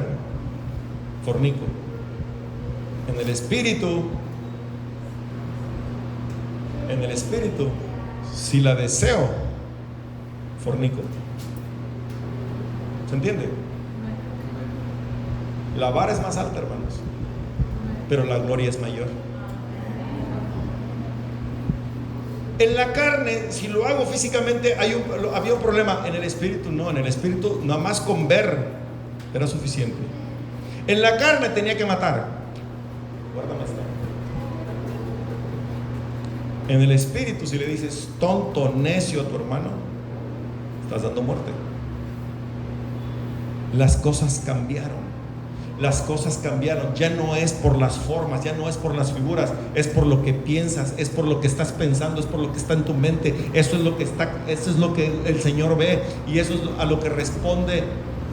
S1: fornico. En el espíritu, si la deseo, fornico. ¿Se entiende? La vara es más alta, hermanos, pero la gloria es mayor. En la carne, si lo hago físicamente, había un problema. En el espíritu no. En el espíritu nada más con ver era suficiente. En la carne tenía que matar. Guárdame esta. En el espíritu, si le dices tonto, necio a tu hermano, estás dando muerte. Las cosas cambiaron. las cosas cambiaron. Ya no es por las formas, ya no es por las figuras, es por lo que piensas, es por lo que estás pensando, es por lo que está en tu mente. Eso es lo que el Señor ve, y eso es a lo que responde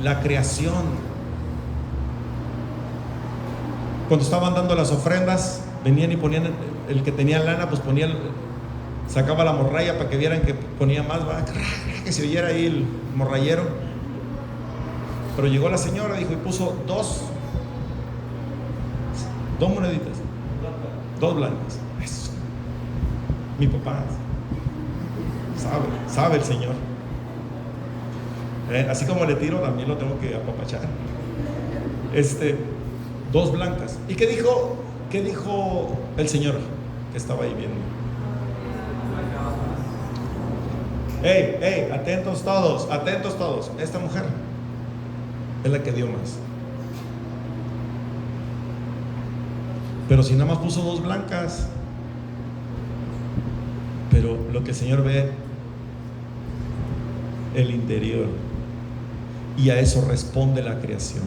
S1: la creación. Cuando estaban dando las ofrendas, venían y ponían, el que tenía lana, pues sacaba la morralla para que vieran que ponía más, que se oyera ahí el morrayero. Pero llegó la señora, dijo, y puso dos moneditas, dos blancas. Eso. Mi papá sabe el Señor. Así como le tiro, también lo tengo que apapachar. Dos blancas. ¿Y qué dijo el Señor que estaba ahí viendo? Atentos todos. Esta mujer es la que dio más. Pero si nada más puso dos blancas. Pero lo que el Señor ve, el interior, y a eso responde la creación.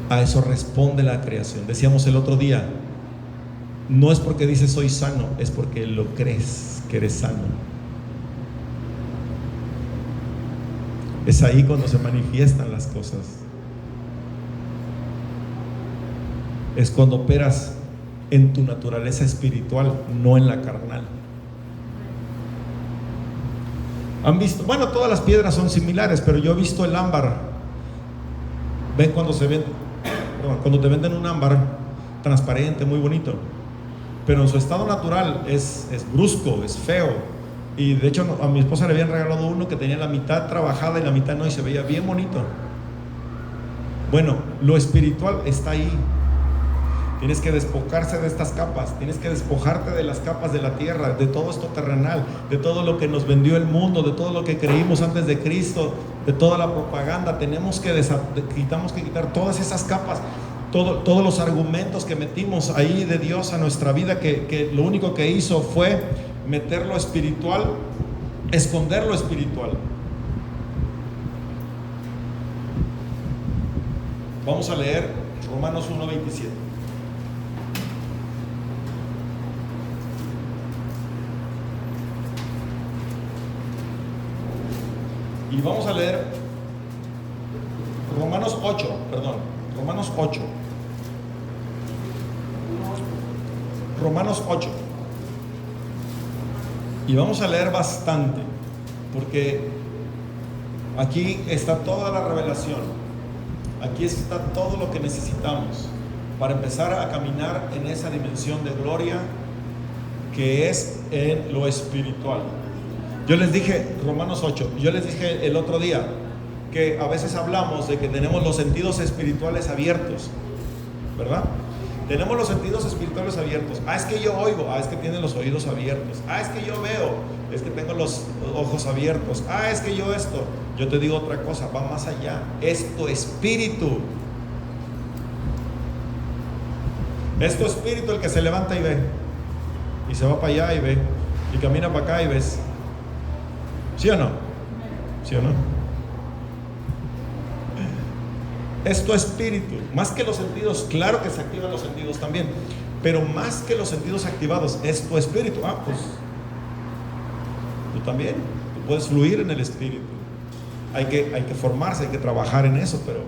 S1: A eso responde la creación. Decíamos el otro día, no es porque dices soy sano, es porque lo crees que eres sano. Es ahí cuando se manifiestan las cosas. Es cuando operas en tu naturaleza espiritual, no en la carnal. ¿Han visto? Bueno, todas las piedras son similares, pero yo he visto el ámbar. ¿Ven cuando te venden un ámbar transparente, muy bonito? Pero en su estado natural es brusco, es feo. Y de hecho a mi esposa le habían regalado uno que tenía la mitad trabajada y la mitad no, y se veía bien bonito. Bueno, lo espiritual está ahí. Tienes que despojarse de estas capas, tienes que despojarte de las capas de la tierra, de todo esto terrenal, de todo lo que nos vendió el mundo, de todo lo que creímos antes de Cristo, de toda la propaganda. Tenemos que quitar todas esas capas, todos los argumentos que metimos ahí de Dios a nuestra vida, que lo único que hizo fue meter lo espiritual, esconder lo espiritual. Vamos a leer Romanos 1:27. Y vamos a leer Romanos 8. Y vamos a leer bastante, porque aquí está toda la revelación. Aquí está todo lo que necesitamos para empezar a caminar en esa dimensión de gloria que es en lo espiritual. Yo les dije, Romanos 8, yo les dije el otro día que a veces hablamos de que tenemos los sentidos espirituales abiertos, ¿verdad? Tenemos los sentidos espirituales abiertos. Es que yo oigo, es que tienen los oídos abiertos. Es que yo veo, es que tengo los ojos abiertos. Es que yo esto. Yo te digo otra cosa, va más allá. Es tu espíritu. Es tu espíritu el que se levanta y ve. Y se va para allá y ve. Y camina para acá y ves. ¿Sí o no? ¿Sí o no? Es tu espíritu. Más que los sentidos, claro que se activan los sentidos también, pero más que los sentidos activados es tu espíritu. Pues tú también, tú puedes fluir en el espíritu. Hay que formarse, hay que trabajar en eso, pero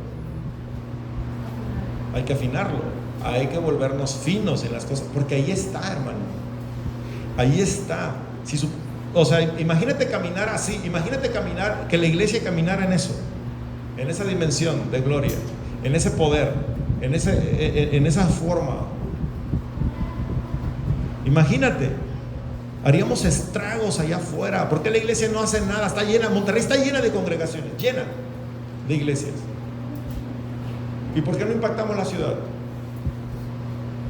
S1: hay que afinarlo, hay que volvernos finos en las cosas, porque ahí está, hermano. Ahí está. Imagínate caminar así, que la iglesia caminara en eso, en esa dimensión de gloria, en ese poder, en esa forma. Imagínate, haríamos estragos allá afuera. ¿Por qué la iglesia no hace nada? Está llena, Monterrey está llena de congregaciones, llena de iglesias. ¿Y por qué no impactamos la ciudad?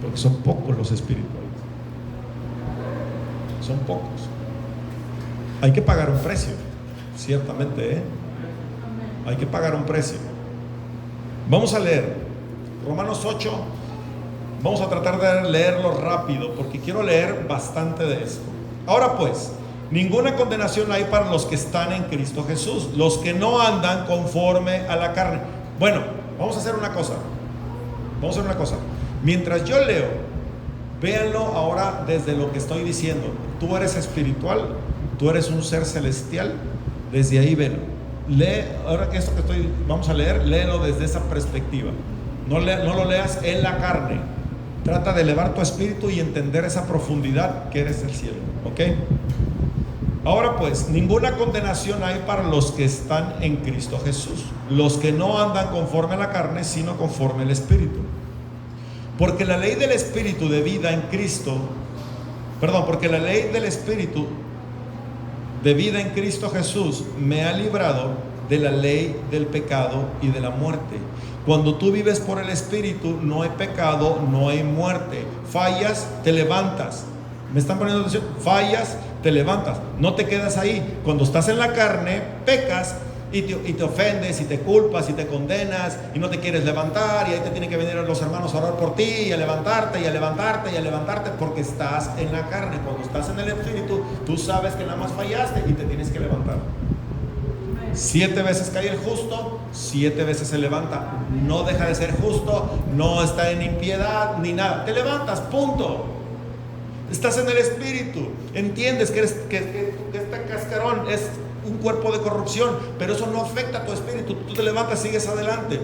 S1: Porque son pocos los espirituales. Son pocos. Hay que pagar un precio, ciertamente, hay que pagar un precio. Vamos a leer Romanos 8. Vamos a tratar de leerlo rápido, porque quiero leer bastante de esto. Ahora pues, ninguna condenación hay para los que están en Cristo Jesús, los que no andan conforme a la carne. Bueno, Vamos a hacer una cosa. Vamos a hacer una cosa. Mientras yo leo, véanlo ahora desde lo que estoy diciendo. Tú eres espiritual, tú eres un ser celestial. Desde ahí velo. Lee, ahora que esto que vamos a leer, léelo desde esa perspectiva. No lo leas en la carne. Trata de elevar tu espíritu y entender esa profundidad que eres el cielo. ¿Ok? Ahora pues, ninguna condenación hay para los que están en Cristo Jesús, los que no andan conforme a la carne, sino conforme al Espíritu. Porque la ley del Espíritu de vida en Cristo, porque la ley del Espíritu de vida en Cristo Jesús me ha librado de la ley del pecado y de la muerte. Cuando tú vives por el Espíritu, no hay pecado, no hay muerte. Fallas, te levantas. ¿Me están poniendo atención? Fallas, te levantas. No te quedas ahí. Cuando estás en la carne, pecas y te ofendes y te culpas y te condenas y no te quieres levantar, y ahí te tienen que venir los hermanos a orar por ti y a levantarte y a levantarte y a levantarte, porque estás en la carne. Cuando estás en el Espíritu, tú sabes que nada más fallaste y te tienes que levantar. 7 veces cae el justo, 7 veces se levanta. No deja de ser justo, no está en impiedad ni nada. Te levantas, punto. Estás en el Espíritu. Entiendes que este cascarón es un cuerpo de corrupción, pero eso no afecta a tu espíritu. Tú te levantas, sigues adelante.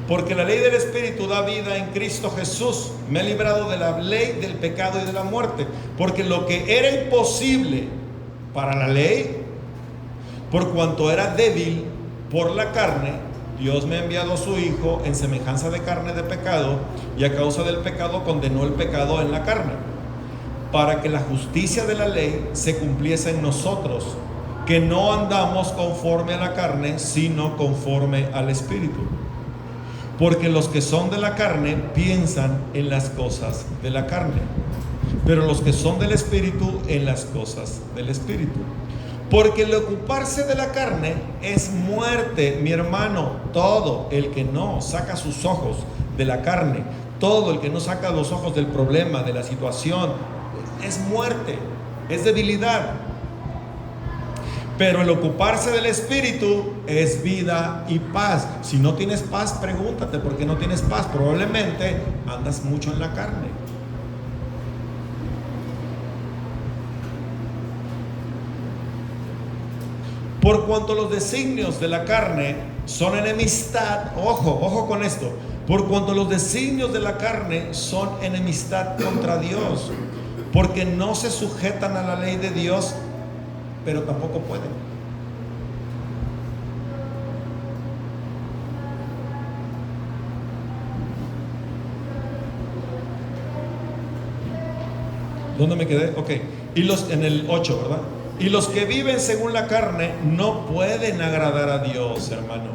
S1: Porque la ley del Espíritu da vida en Cristo Jesús. Me ha librado de la ley del pecado y de la muerte. Porque lo que era imposible para la ley, por cuanto era débil por la carne, Dios me ha enviado a su Hijo en semejanza de carne de pecado, y a causa del pecado condenó el pecado en la carne, para que la justicia de la ley se cumpliese en nosotros, que no andamos conforme a la carne, sino conforme al Espíritu. Porque los que son de la carne piensan en las cosas de la carne, pero los que son del Espíritu en las cosas del Espíritu. Porque el ocuparse de la carne es muerte, mi hermano. Todo el que no saca sus ojos de la carne, todo el que no saca los ojos del problema, de la situación, es muerte, es debilidad. Pero el ocuparse del Espíritu es vida y paz. Si no tienes paz, pregúntate por qué no tienes paz. Probablemente andas mucho en la carne. Por cuanto los designios de la carne son enemistad, ojo con esto, por cuanto los designios de la carne son enemistad contra Dios, porque no se sujetan a la ley de Dios, pero tampoco pueden. ¿Dónde me quedé? Ok. En el 8, ¿verdad? Y los que viven según la carne no pueden agradar a Dios, hermano.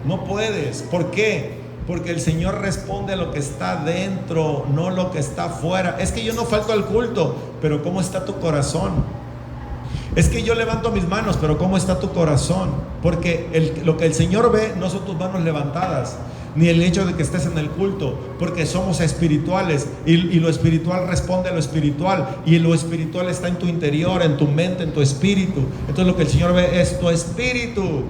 S1: No puedes. ¿Por qué? Porque el Señor responde a lo que está dentro, no lo que está afuera. Es que yo no falto al culto, pero ¿cómo está tu corazón? Es que yo levanto mis manos, pero ¿cómo está tu corazón? Porque lo que el Señor ve no son tus manos levantadas, ni el hecho de que estés en el culto, porque somos espirituales y lo espiritual responde a lo espiritual, y lo espiritual está en tu interior, en tu mente, en tu espíritu. Entonces lo que el Señor ve es tu espíritu.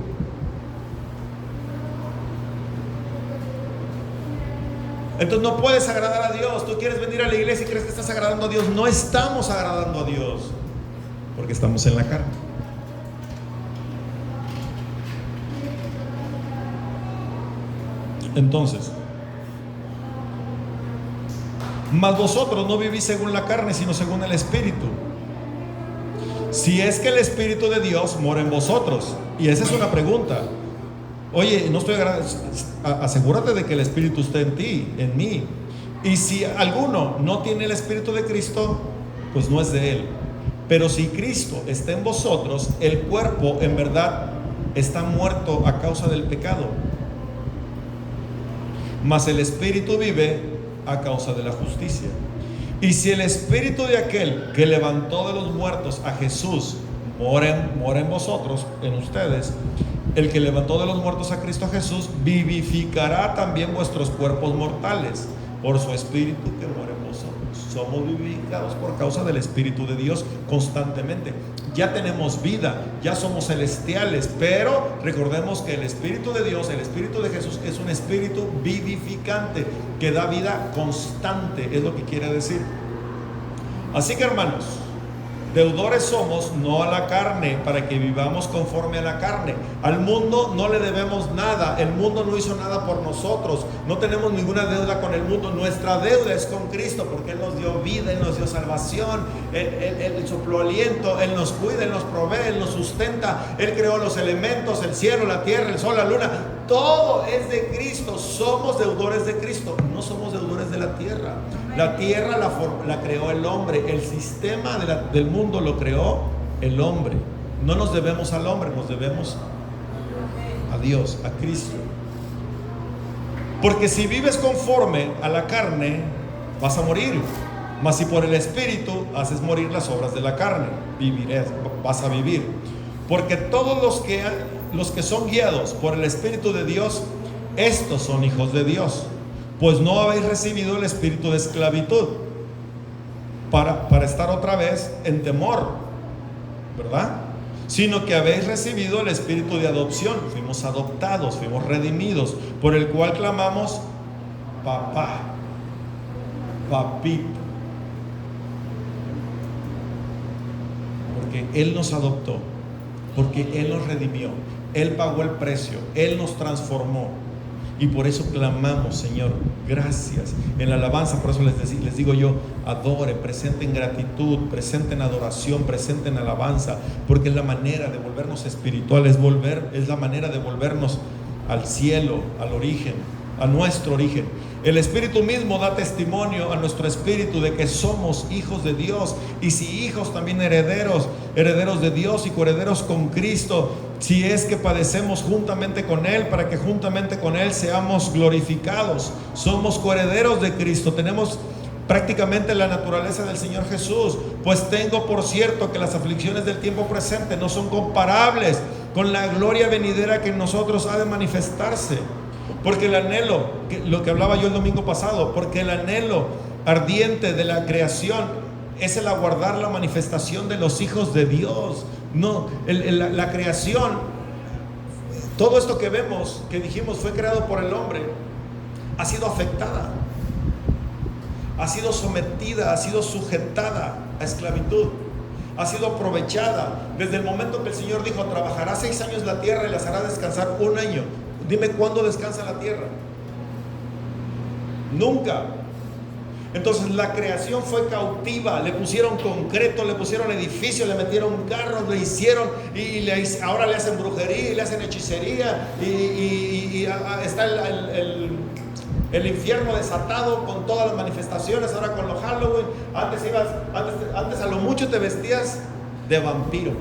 S1: Entonces no puedes agradar a Dios. Tú quieres venir a la iglesia y crees que estás agradando a Dios. No estamos agradando a Dios, porque estamos en la carne. Entonces, mas vosotros no vivís según la carne, sino según el Espíritu, si es que el Espíritu de Dios mora en vosotros. Y esa es una pregunta. Oye, no estoy asegúrate de que el Espíritu esté en ti, en mí. Y si alguno no tiene el Espíritu de Cristo, pues no es de él. Pero si Cristo está en vosotros, el cuerpo en verdad está muerto a causa del pecado, mas el Espíritu vive a causa de la justicia. Y si el Espíritu de aquel que levantó de los muertos a Jesús mora en vosotros, en ustedes, el que levantó de los muertos a Cristo Jesús vivificará también vuestros cuerpos mortales por su Espíritu que mora en vosotros. Somos vivificados por causa del Espíritu de Dios constantemente. Ya tenemos vida, ya somos celestiales, pero recordemos que el Espíritu de Dios, el Espíritu de Jesús, es un espíritu vivificante que da vida constante, es lo que quiere decir. Así que, hermanos, deudores somos, no a la carne, para que vivamos conforme a la carne. Al mundo no le debemos nada. El mundo no hizo nada por nosotros. No tenemos ninguna deuda con el mundo. Nuestra deuda es con Cristo, porque Él nos dio vida, Él nos dio salvación, Él sopló aliento, Él nos cuida, Él nos provee, Él nos sustenta. Él creó los elementos, el cielo, la tierra, el sol, la luna. Todo es de Cristo. Somos deudores de Cristo, no somos deudores de la tierra. La tierra la creó el hombre. El sistema del mundo lo creó el hombre. No nos debemos al hombre, nos debemos a Dios, a Cristo. Porque si vives conforme a la carne, vas a morir. Mas si por el Espíritu haces morir las obras de la carne, vas a vivir. Porque todos los que son guiados por el Espíritu de Dios, estos son hijos de Dios. Pues no habéis recibido el espíritu de esclavitud para estar otra vez en temor, ¿verdad? Sino que habéis recibido el espíritu de adopción. Fuimos adoptados, fuimos redimidos, por el cual clamamos papá, papito. Porque Él nos adoptó, porque Él nos redimió, Él pagó el precio, Él nos transformó. Y por eso clamamos, Señor, gracias. En la alabanza, por eso les digo yo, adoren, presenten gratitud, presenten adoración, presenten alabanza, porque es la manera de volvernos espirituales, es la manera de volvernos al cielo, al origen, a nuestro origen. El Espíritu mismo da testimonio a nuestro espíritu de que somos hijos de Dios, y si hijos, también herederos de Dios y coherederos con Cristo, si es que padecemos juntamente con Él, para que juntamente con Él seamos glorificados. Somos coherederos de Cristo, tenemos prácticamente la naturaleza del Señor Jesús. Pues tengo por cierto que las aflicciones del tiempo presente no son comparables con la gloria venidera que en nosotros ha de manifestarse. Porque el anhelo, lo que hablaba yo el domingo pasado, porque el anhelo ardiente de la creación es el aguardar la manifestación de los hijos de Dios. No, la creación, todo esto que vemos, que dijimos fue creado por el hombre, ha sido afectada, ha sido sometida, ha sido sujetada a esclavitud, ha sido aprovechada. Desde el momento que el Señor dijo: trabajará 6 años la tierra y las hará descansar 1 año. Dime, ¿cuándo descansa la tierra? Nunca. Entonces la creación fue cautiva, le pusieron concreto, le pusieron edificios, le metieron carros, le hicieron, ahora le hacen brujería, le hacen hechicería, y está el infierno desatado con todas las manifestaciones. Ahora con los Halloween, antes a lo mucho te vestías de vampiro,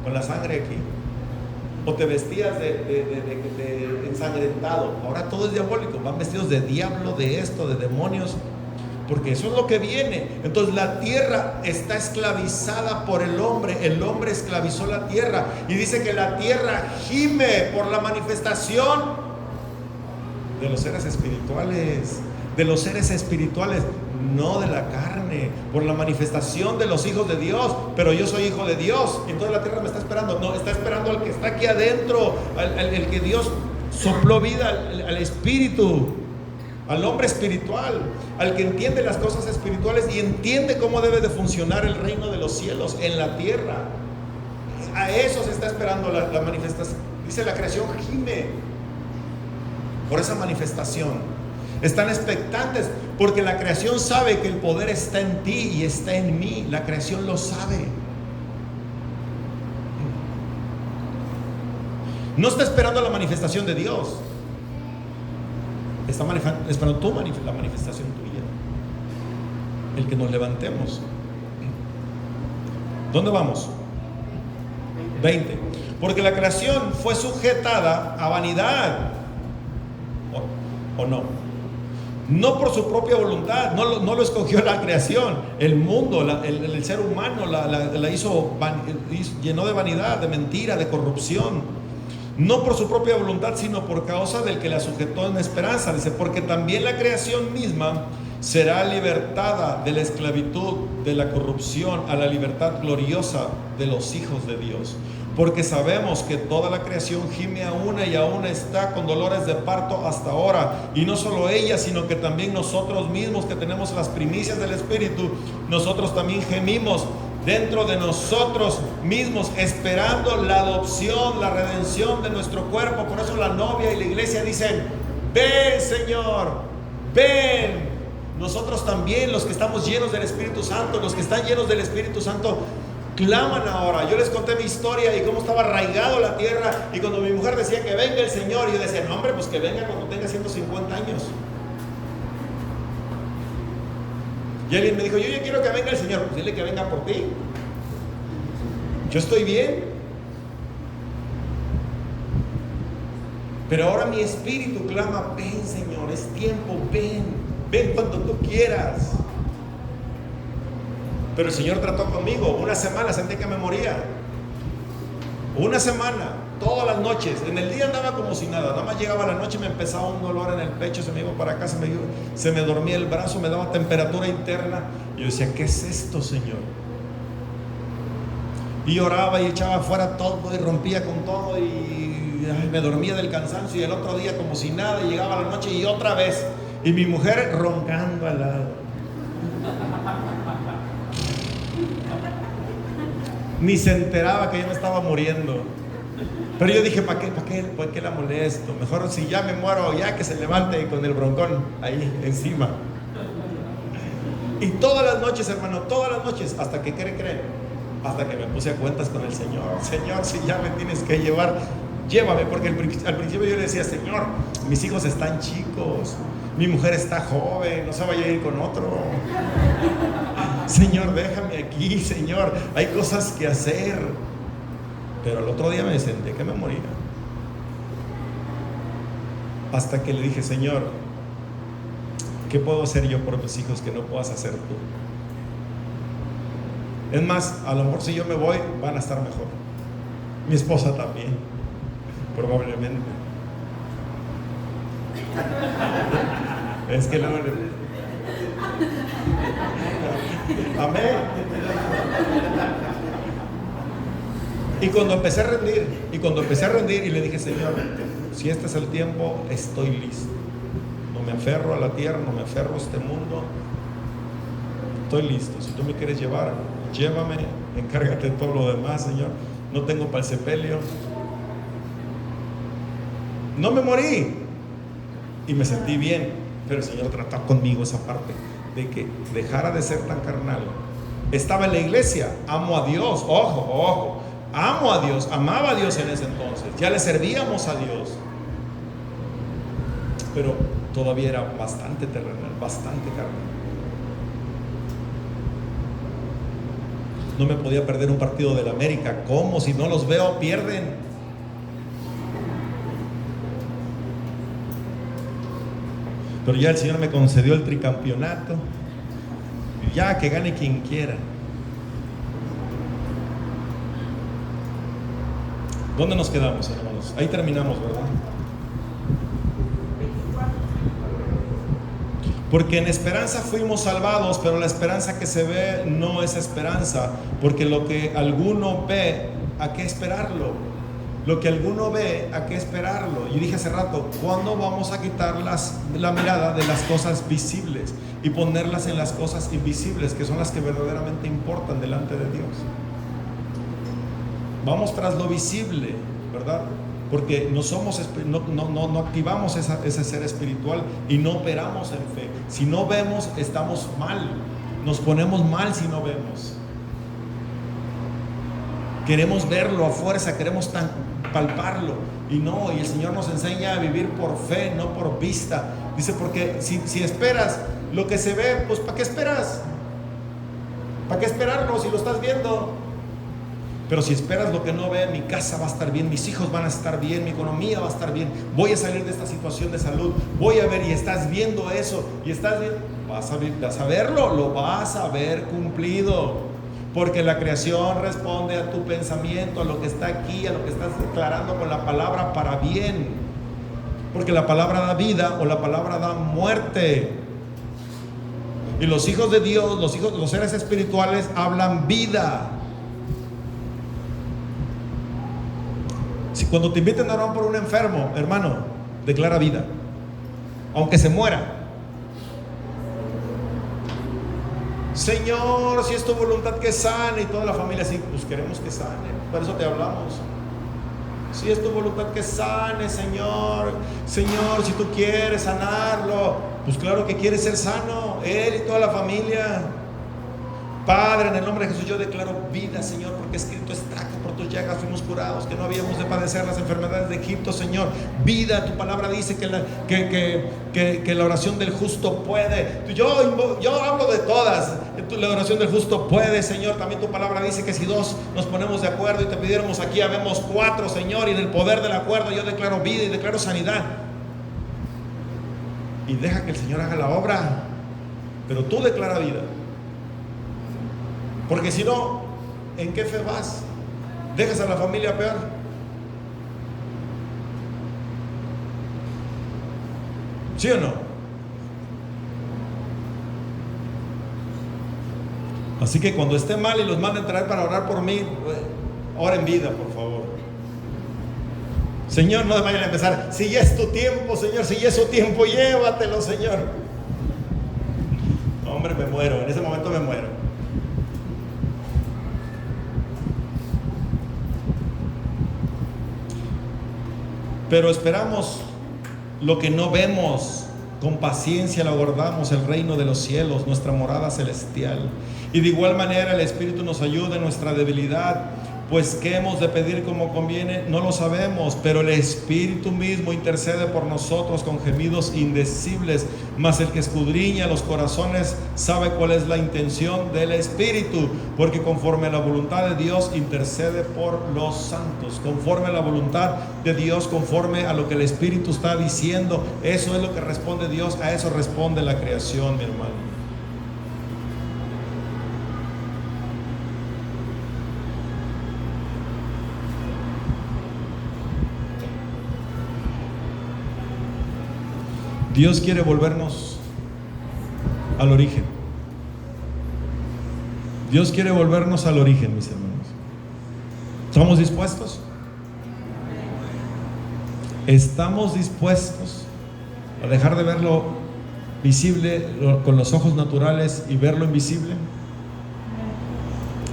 S1: con la sangre aquí, o te vestías de ensangrentado. Ahora todo es diabólico, van vestidos de diablo, de esto, de demonios, porque eso es lo que viene. Entonces la tierra está esclavizada por el hombre esclavizó la tierra, y dice que la tierra gime por la manifestación de los seres espirituales, no de la carne, por la manifestación de los hijos de Dios. Pero yo soy hijo de Dios, y entonces la tierra me está esperando. No, está esperando al que está aquí adentro, el que Dios sopló vida, al espíritu, al hombre espiritual, al que entiende las cosas espirituales y entiende cómo debe de funcionar el reino de los cielos en la tierra. A eso se está esperando la manifestación. Dice: la creación gime por esa manifestación. Están expectantes, porque la creación sabe que el poder está en ti y está en mí. La creación lo sabe. No está esperando la manifestación de Dios, está esperando la manifestación tuya, el que nos levantemos. ¿Dónde vamos? 20. Porque la creación fue sujetada a vanidad, ¿o no? No por su propia voluntad, no lo escogió la creación. El mundo, el ser humano la hizo, llenó de vanidad, de mentira, de corrupción. No por su propia voluntad, sino por causa del que la sujetó en esperanza. Dice: porque también la creación misma será libertada de la esclavitud, de la corrupción, a la libertad gloriosa de los hijos de Dios. Porque sabemos que toda la creación gime a una y aún está con dolores de parto hasta ahora. Y no solo ella, sino que también nosotros mismos que tenemos las primicias del Espíritu, nosotros también gemimos dentro de nosotros mismos, esperando la adopción, la redención de nuestro cuerpo. Por eso la novia y la iglesia dicen: ven, Señor, ven. Nosotros también, los que estamos llenos del Espíritu Santo, los que están llenos del Espíritu Santo, claman ahora. Yo les conté mi historia y cómo estaba arraigado la tierra, y cuando mi mujer decía que venga el Señor, yo decía: no, hombre, pues que venga cuando tenga 150 años. Y alguien me dijo: yo quiero que venga el Señor. Pues dile que venga por ti. Yo estoy bien. Pero ahora mi espíritu clama: ven, Señor, es tiempo, ven. Ven cuando tú quieras. Pero el Señor trató conmigo. Una semana sentí que me moría. Una semana, todas las noches. En el día andaba como si nada. Nada más llegaba la noche y me empezaba un dolor en el pecho. Se me iba para acá, se me dormía el brazo, me daba temperatura interna. Y yo decía: ¿qué es esto, Señor? Y oraba y echaba afuera todo y rompía con todo y me dormía del cansancio. Y el otro día como si nada, y llegaba la noche y otra vez. Y mi mujer roncando al lado. Ni se enteraba que yo me estaba muriendo. Pero yo dije: ¿para qué la molesto? Mejor si ya me muero, ya que se levante con el broncón ahí encima. Y todas las noches, hermano, todas las noches, hasta que creen, hasta que me puse a cuentas con el Señor. Señor, si ya me tienes que llevar, llévame. Porque al principio yo le decía: Señor, mis hijos están chicos, mi mujer está joven, no se vaya a ir con otro. Señor, déjame aquí, Señor, hay cosas que hacer. Pero el otro día me senté que me moría. Hasta que le dije: Señor, ¿qué puedo hacer yo por mis hijos que no puedas hacer tú? Es más, a lo mejor si yo me voy, van a estar mejor. Mi esposa también, probablemente. Es que no. Amén. Y cuando empecé a rendir, y le dije: Señor, si este es el tiempo, estoy listo. No me aferro a la tierra, no me aferro a este mundo. Estoy listo. Si tú me quieres llevar, llévame, encárgate de todo lo demás, Señor. No tengo para el sepelio. No me morí. Y me sentí bien. Pero el Señor trató conmigo esa parte de que dejara de ser tan carnal. Estaba en la iglesia, amo a Dios, ojo, amo a Dios, amaba a Dios en ese entonces, ya le servíamos a Dios, pero todavía era bastante terrenal, bastante carnal. No me podía perder un partido del América. ¿Cómo? Si no los veo, pierden. Pero ya el Señor me concedió el tricampeonato. Ya que gane quien quiera. ¿Dónde nos quedamos, hermanos? Ahí terminamos, ¿verdad? Porque en esperanza fuimos salvados, pero la esperanza que se ve no es esperanza, porque lo que alguno ve, ¿a qué esperarlo? Lo que alguno ve, ¿a qué esperarlo? Yo dije hace rato: ¿cuándo vamos a quitar la mirada de las cosas visibles y ponerlas en las cosas invisibles, que son las que verdaderamente importan delante de Dios? Vamos tras lo visible, ¿verdad? Porque no activamos ese ser espiritual y no operamos en fe. Si no vemos, estamos mal. Nos ponemos mal si no vemos. Queremos verlo a fuerza, queremos palparlo. Y no, y el Señor nos enseña a vivir por fe, no por vista. Dice: porque si esperas lo que se ve, pues ¿para qué esperas? ¿Para qué esperarlo si lo estás viendo? Pero si esperas lo que no ve, mi casa va a estar bien, mis hijos van a estar bien, mi economía va a estar bien, voy a salir de esta situación de salud, voy a ver, y estás viendo eso, y estás viendo, vas a verlo, lo vas a ver cumplido, porque la creación responde a tu pensamiento, a lo que está aquí, a lo que estás declarando con la palabra para bien, porque la palabra da vida o la palabra da muerte. Y los hijos de Dios, los seres espirituales hablan vida. Si cuando te inviten a orar por un enfermo, hermano, declara vida, aunque se muera. Señor, si es tu voluntad que sane, y toda la familia así, pues queremos que sane, por eso te hablamos. Si es tu voluntad que sane, Señor, Señor, si tú quieres sanarlo, pues claro que quiere ser sano, él y toda la familia. Padre, en el nombre de Jesús, yo declaro vida, Señor, porque escrito está que por tus llagas fuimos curados, que no habíamos de padecer las enfermedades de Egipto, Señor. Vida, tu palabra dice que la oración del justo puede. Yo hablo de todas. La oración del justo puede, Señor. También tu palabra dice que si dos nos ponemos de acuerdo y te pidiéramos aquí, habemos cuatro, Señor, y en el poder del acuerdo yo declaro vida y declaro sanidad. Y deja que el Señor haga la obra, pero tú declara vida. Porque si no, ¿en qué fe vas? ¿Dejas a la familia peor? ¿Sí o no? Así que cuando esté mal y los manden traer para orar por mí, oren vida, por favor. Señor, no vayan a empezar, si ya es tu tiempo, Señor, si ya es su tiempo, llévatelo, Señor. No, hombre, me muero, en ese momento me muero. Pero esperamos lo que no vemos, con paciencia lo aguardamos, el reino de los cielos, nuestra morada celestial. Y de igual manera el Espíritu nos ayuda en nuestra debilidad, pues ¿qué hemos de pedir como conviene? No lo sabemos, pero el Espíritu mismo intercede por nosotros con gemidos indecibles. Mas el que escudriña los corazones sabe cuál es la intención del Espíritu, porque conforme a la voluntad de Dios intercede por los santos. Conforme a la voluntad de Dios, conforme a lo que el Espíritu está diciendo, eso es lo que responde Dios, a eso responde la creación, mi hermano. Dios quiere volvernos al origen. Dios quiere volvernos al origen, mis hermanos. ¿Estamos dispuestos? ¿Estamos dispuestos a dejar de ver lo visible con los ojos naturales y ver lo invisible?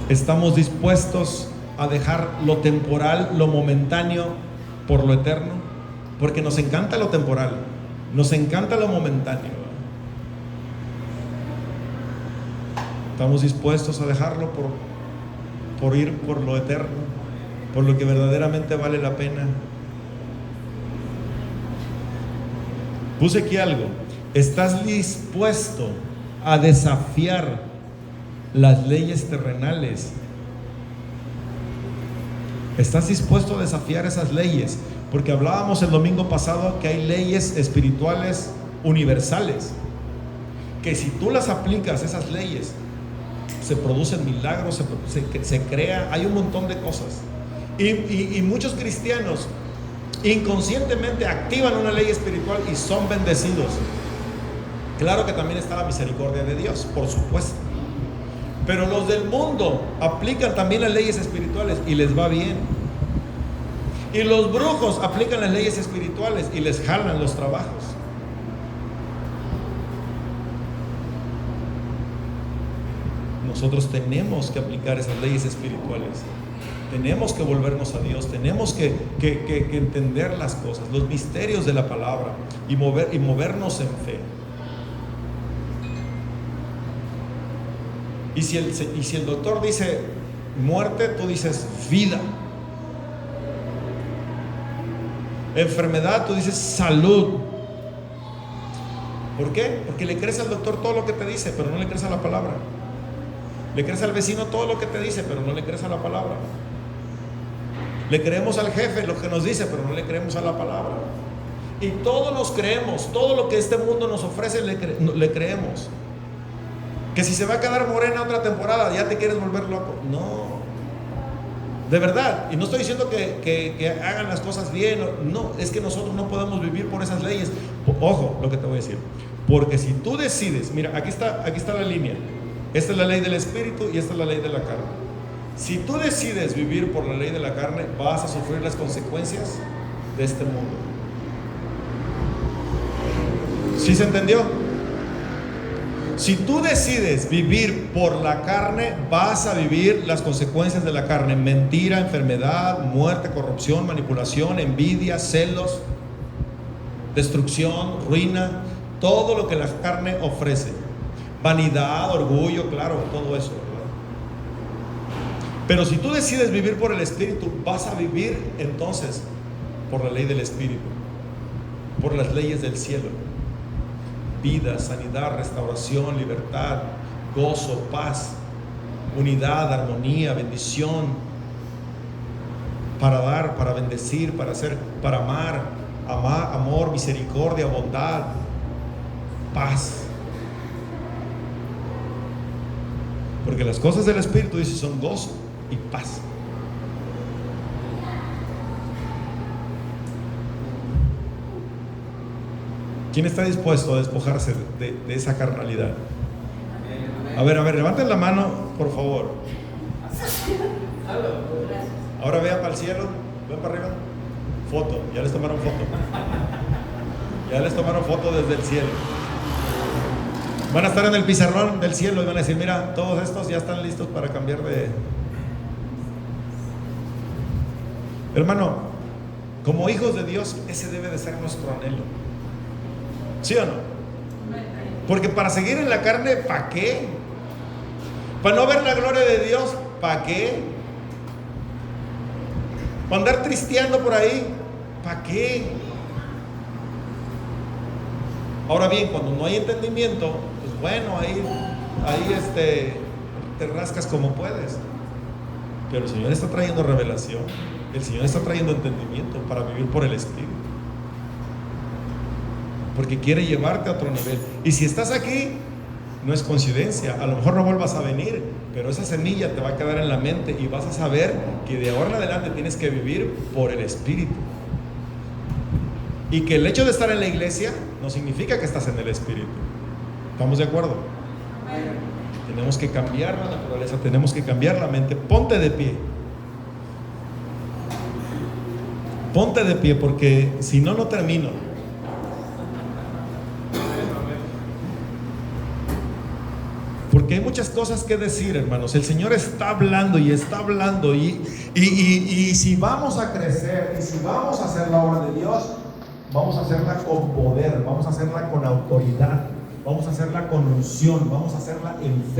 S1: ¿Estamos dispuestos a dejar lo temporal, lo momentáneo, por lo eterno? Porque nos encanta lo temporal. Nos encanta lo momentáneo. Estamos dispuestos a dejarlo por ir por lo eterno, por lo que verdaderamente vale la pena. Puse aquí algo. ¿Estás dispuesto a desafiar las leyes terrenales? ¿Estás dispuesto a desafiar esas leyes? Porque hablábamos el domingo pasado que hay leyes espirituales universales, que si tú las aplicas, esas leyes, se producen milagros, se crea, hay un montón de cosas. Y muchos cristianos inconscientemente activan una ley espiritual y son bendecidos. Claro que también está la misericordia de Dios, por supuesto. Pero los del mundo aplican también las leyes espirituales y les va bien. Y los brujos aplican las leyes espirituales y les jalan los trabajos. Nosotros tenemos que aplicar esas leyes espirituales. Tenemos que volvernos a Dios. Tenemos que entender las cosas, los misterios de la palabra y movernos en fe. Y si el doctor dice muerte, tú dices vida. Enfermedad, tú dices salud. ¿Por qué? Porque le crees al doctor todo lo que te dice, pero no le crees a la palabra. Le crees al vecino todo lo que te dice, pero no le crees a la palabra. Le creemos al jefe lo que nos dice, pero no le creemos a la palabra. Y todos nos creemos, todo lo que este mundo nos ofrece le creemos. Que si se va a quedar morena otra temporada, ya te quieres volver loco. No. De verdad, y no estoy diciendo que hagan las cosas bien, no, es que nosotros no podemos vivir por esas leyes. Ojo, lo que te voy a decir, porque si tú decides, mira, aquí está la línea, esta es la ley del espíritu y esta es la ley de la carne. Si tú decides vivir por la ley de la carne, vas a sufrir las consecuencias de este mundo. ¿Sí se entendió? Si tú decides vivir por la carne, vas a vivir las consecuencias de la carne: mentira, enfermedad, muerte, corrupción, manipulación, envidia, celos, destrucción, ruina, todo lo que la carne ofrece. Vanidad, orgullo, claro, todo eso, ¿verdad? Pero si tú decides vivir por el Espíritu, vas a vivir entonces por la ley del Espíritu, por las leyes del cielo: vida, sanidad, restauración, libertad, gozo, paz, unidad, armonía, bendición, para dar, para bendecir, para hacer, para amar, amor, misericordia, bondad, paz. Porque las cosas del Espíritu, dice, son gozo y paz. ¿Quién está dispuesto a despojarse de esa carnalidad? A ver, levanten la mano, por favor. Ahora vean para el cielo, ven para arriba. Foto, ya les tomaron foto. Ya les tomaron foto desde el cielo. Van a estar en el pizarrón del cielo y van a decir: mira, todos estos ya están listos para cambiar de... Hermano, como hijos de Dios, ese debe de ser nuestro anhelo. ¿Sí o no? Porque para seguir en la carne, ¿para qué? Para no ver la gloria de Dios, ¿para qué? Para andar tristeando por ahí, ¿para qué? Ahora bien, cuando no hay entendimiento, pues bueno, ahí te rascas como puedes. Pero el Señor está trayendo revelación, el Señor está trayendo entendimiento para vivir por el Espíritu, porque quiere llevarte a otro nivel. Y si estás aquí, no es coincidencia, a lo mejor no vuelvas a venir, pero esa semilla te va a quedar en la mente y vas a saber que de ahora en adelante tienes que vivir por el Espíritu. Y que el hecho de estar en la iglesia no significa que estás en el Espíritu. ¿Estamos de acuerdo? Tenemos que cambiar la naturaleza, tenemos que cambiar la mente. Ponte de pie. Ponte de pie, porque si no, no termino. Porque hay muchas cosas que decir, hermanos. El Señor está hablando y está hablando. Y si vamos a crecer y si vamos a hacer la obra de Dios, vamos a hacerla con poder, vamos a hacerla con autoridad, vamos a hacerla con unción, vamos a hacerla en fe.